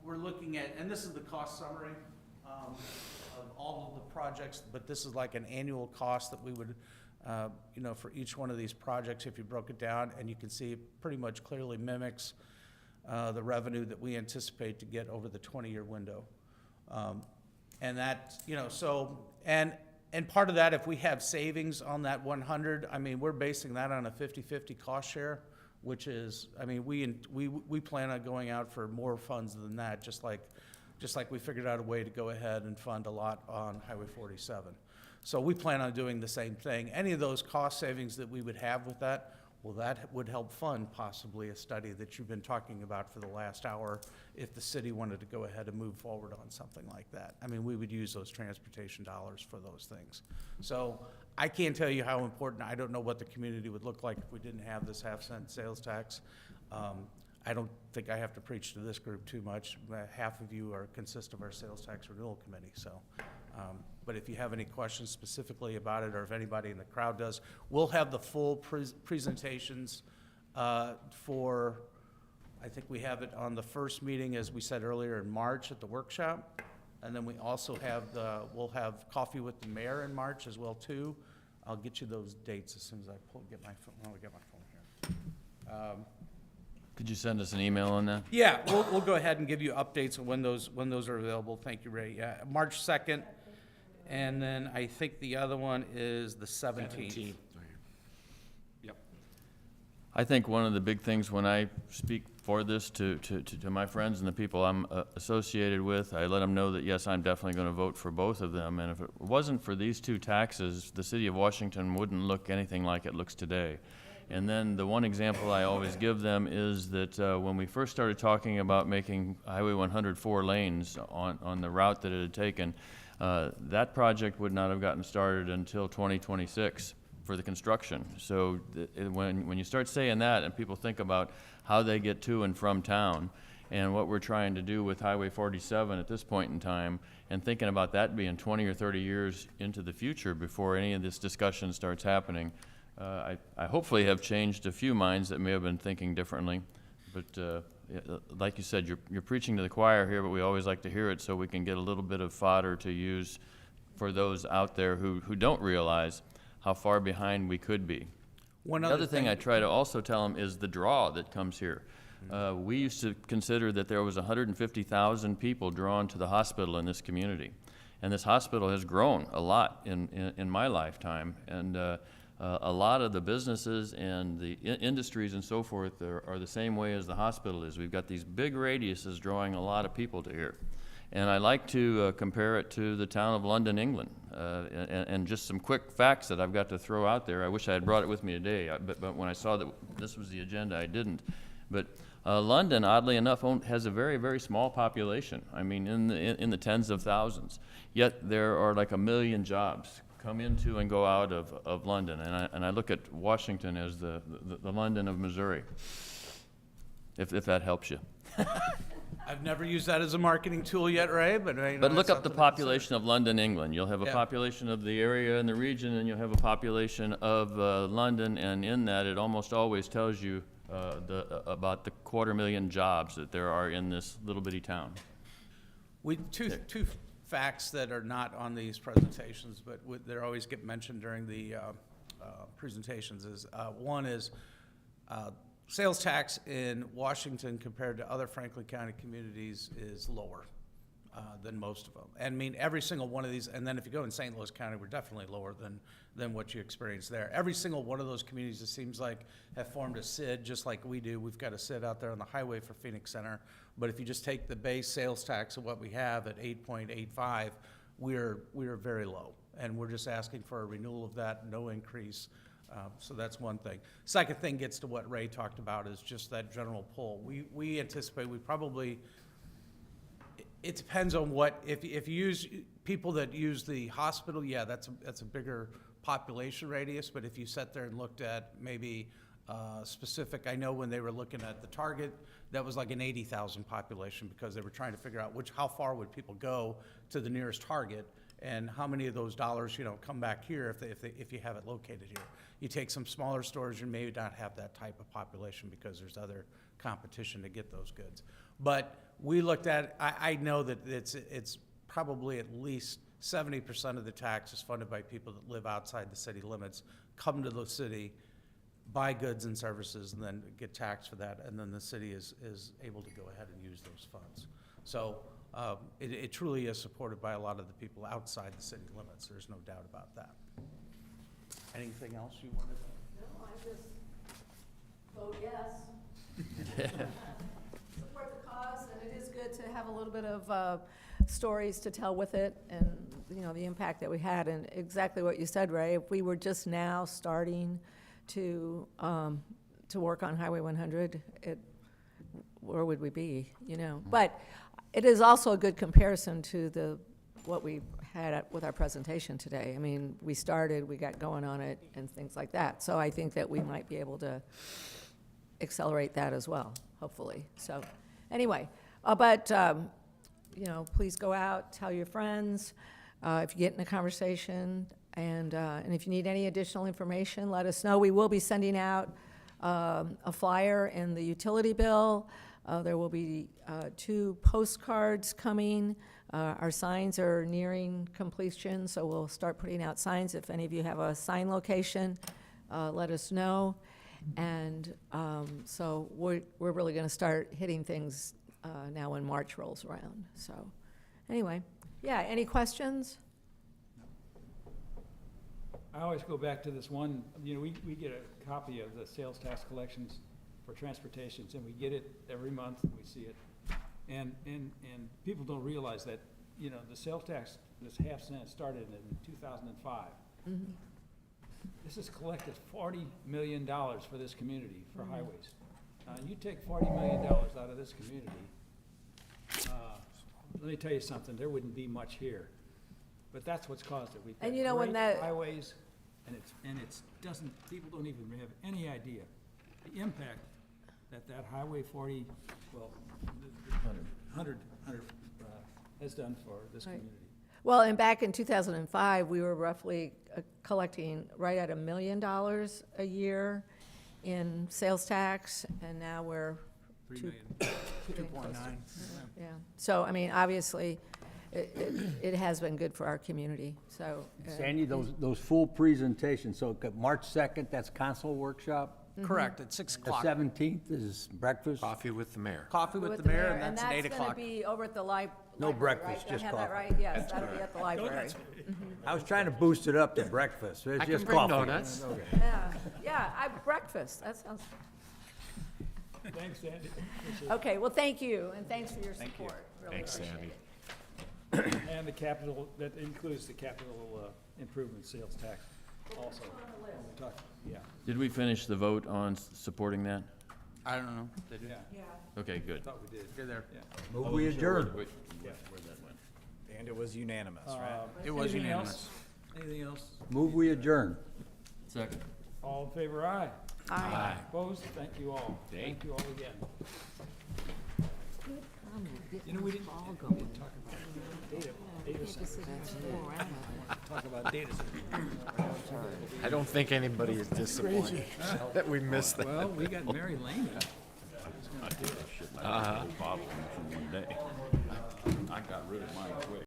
We're looking at, and this is the cost summary of all of the projects, but this is like an annual cost that we would, for each one of these projects, if you broke it down, and you can see it pretty much clearly mimics the revenue that we anticipate to get over the 20-year window. And that, and part of that, if we have savings on that 100, I mean, we're basing that on a 50-50 cost share, which is, I mean, we plan on going out for more funds than that, just like we figured out a way to go ahead and fund a lot on Highway 47. So we plan on doing the same thing. Any of those cost savings that we would have with that, well, that would help fund possibly a study that you've been talking about for the last hour if the city wanted to go ahead and move forward on something like that. I mean, we would use those transportation dollars for those things. So I can't tell you how important, I don't know what the community would look like if we didn't have this half-cent sales tax. I don't think I have to preach to this group too much. Half of you consist of our sales tax renewal committee, so. But if you have any questions specifically about it, or if anybody in the crowd does, we'll have the full presentations for, I think we have it on the first meeting, as we said earlier, in March at the workshop. And then we also have we'll have coffee with the mayor in March as well too. I'll get you those dates as soon as I get my phone here. Could you send us an email on that? Yeah, we'll go ahead and give you updates on when those are available. Thank you, Ray. Yeah, March 2nd, and then I think the other one is the 17th. Yep. I think one of the big things when I speak for this to my friends and the people I'm associated with, I let them know that, yes, I'm definitely going to vote for both of them. And if it wasn't for these two taxes, the city of Washington wouldn't look anything like it looks today. And then the one example I always give them is that when we first started talking about making Highway 104 lanes on the route that it had taken, that project would not have gotten started until 2026 for the construction. So when you start saying that and people think about how they get to and from town and what we're trying to do with Highway 47 at this point in time, and thinking about that being 20 or 30 years into the future before any of this discussion starts happening, I hopefully have changed a few minds that may have been thinking differently. But like you said, you're preaching to the choir here, but we always like to hear it so we can get a little bit of fodder to use for those out there who don't realize how far behind we could be. One The other other thing I try to also tell them is the draw that comes here. We used to consider that there was 150,000 people drawn to the hospital in this community. And this hospital has grown a lot in my lifetime. And a lot of the businesses and the industries and so forth are the same way as the hospital is. We've got these big radiuses drawing a lot of people to here. And I like to compare it to the town of London, England. And just some quick facts that I've got to throw out there. I wish I had brought it with me today, but when I saw that this was the agenda, I didn't. But London, oddly enough, has a very, very small population. I mean, in the tens of thousands. Yet there are like 1 million jobs come into and go out of London. And I look at Washington as the London of Missouri, if that helps you. I've never used that as a marketing tool yet, Ray, but But look up the population of London, England. You'll have a Yeah. population of the area and the region, and you'll have a population of London, and in that, it almost always tells you about the 250,000 jobs that there are in this little bitty town. Two facts that are not on these presentations, but they always get mentioned during the presentations is, one is sales tax in Washington compared to other Franklin County communities is lower than most of them. And I mean, every single one of these, and then if you go in St. Louis County, we're definitely lower than what you experience there. Every single one of those communities, it seems like, have formed a SID, just like we do. We've got a SID out there on the highway for Phoenix Center. But if you just take the base sales tax of what we have at 8.85, we're very low. And we're just asking for a renewal of that, no increase. So that's one thing. Second thing gets to what Ray talked about is just that general pull. We anticipate we probably, it depends on what, if you use people that use the hospital, yeah, that's a bigger population radius, but if you sat there and looked at maybe specific, I know when they were looking at the Target, that was like an 80,000 population because they were trying to figure out how far would people go to the nearest Target and how many of those dollars, come back here if you have it located here. You take some smaller stores, you may not have that type of population because there's other competition to get those goods. But we looked at, I know that it's probably at least 70% of the tax is funded by people that live outside the city limits, come to the city, buy goods and services, and then get taxed for that, and then the city is able to go ahead and use those funds. So it truly is supported by a lot of the people outside the city limits. There's no doubt about that. Anything else you wanted to? No, I just vote yes. Support the cause, and it is good to have a little bit of stories to tell with it, and the impact that we had, and exactly what you said, Ray. If we were just now starting to work on Highway 100, where would we be? But it is also a good comparison to what we had with our presentation today. I mean, we started, we got going on it, and things like that. So I think that we might be able to accelerate that as well, hopefully. So anyway, please go out, tell your friends, if you get in a conversation, and if you need any additional information, let us know. We will be sending out a flyer in the utility bill. There will be 2 postcards coming. Our signs are nearing completion, so we'll start putting out signs. If any of you have a sign location, let us know. And so we're really going to start hitting things now when March rolls around. So anyway, yeah, any questions? I always go back to this one, we get a copy of the sales tax collections for transportations, and we get it every month, and we see it. And people don't realize that, the sales tax, this half cent started in 2005. Mm-hmm. This has collected $40 million for this community, for highways. You take $40 million out of this community, let me tell you something, there wouldn't be much here. But that's what's caused it. We've got And you know, when great that- highways, and doesn't, people don't even have any idea the impact that Highway 40, well, 100, has done for this Right. community. Well, and back in 2005, we were roughly collecting right at $1 million a year in sales tax, and now we're 3 two- million. 2.9. Yeah, so, I mean, obviously, it has been good for our community, so. Sandy, those full presentations, so March 2nd, that's council workshop. Correct, at 6 The o'clock. 17th is breakfast. Coffee with the mayor. Coffee with the mayor, and that's at 8 And o'clock. that's gonna be over at the library, No breakfast, right? just I have that coffee. right? Yes, that'll be at the library. I was trying to boost it up to breakfast. It's I just can bring coffee. donuts. Yeah, breakfast, that sounds, Thanks, Andy. Appreciate it. okay, well, thank you, and thanks for your support. Really Thanks, appreciate Sandy. it. And the capital, that includes the capital improvement sales tax also. When we talk- Yeah, Did we finish the vote on supporting that? I don't know. Did you? yeah, Okay, good. thought we did. You're there. Yeah. Move we adjourn. Wait, where that went. And it was unanimous, right? It was Anything unanimous. else? Anything else? Move we adjourn. Second. All in favor, aye. Aye. Opposed? Thank you all. Thank you all again. You know, we didn't talk about data centers. Talk about data centers. I don't think anybody is disappointed that we missed that. Well, we got Mary Lane. Shit, I had a whole bottle in one day. I got rid of mine quick.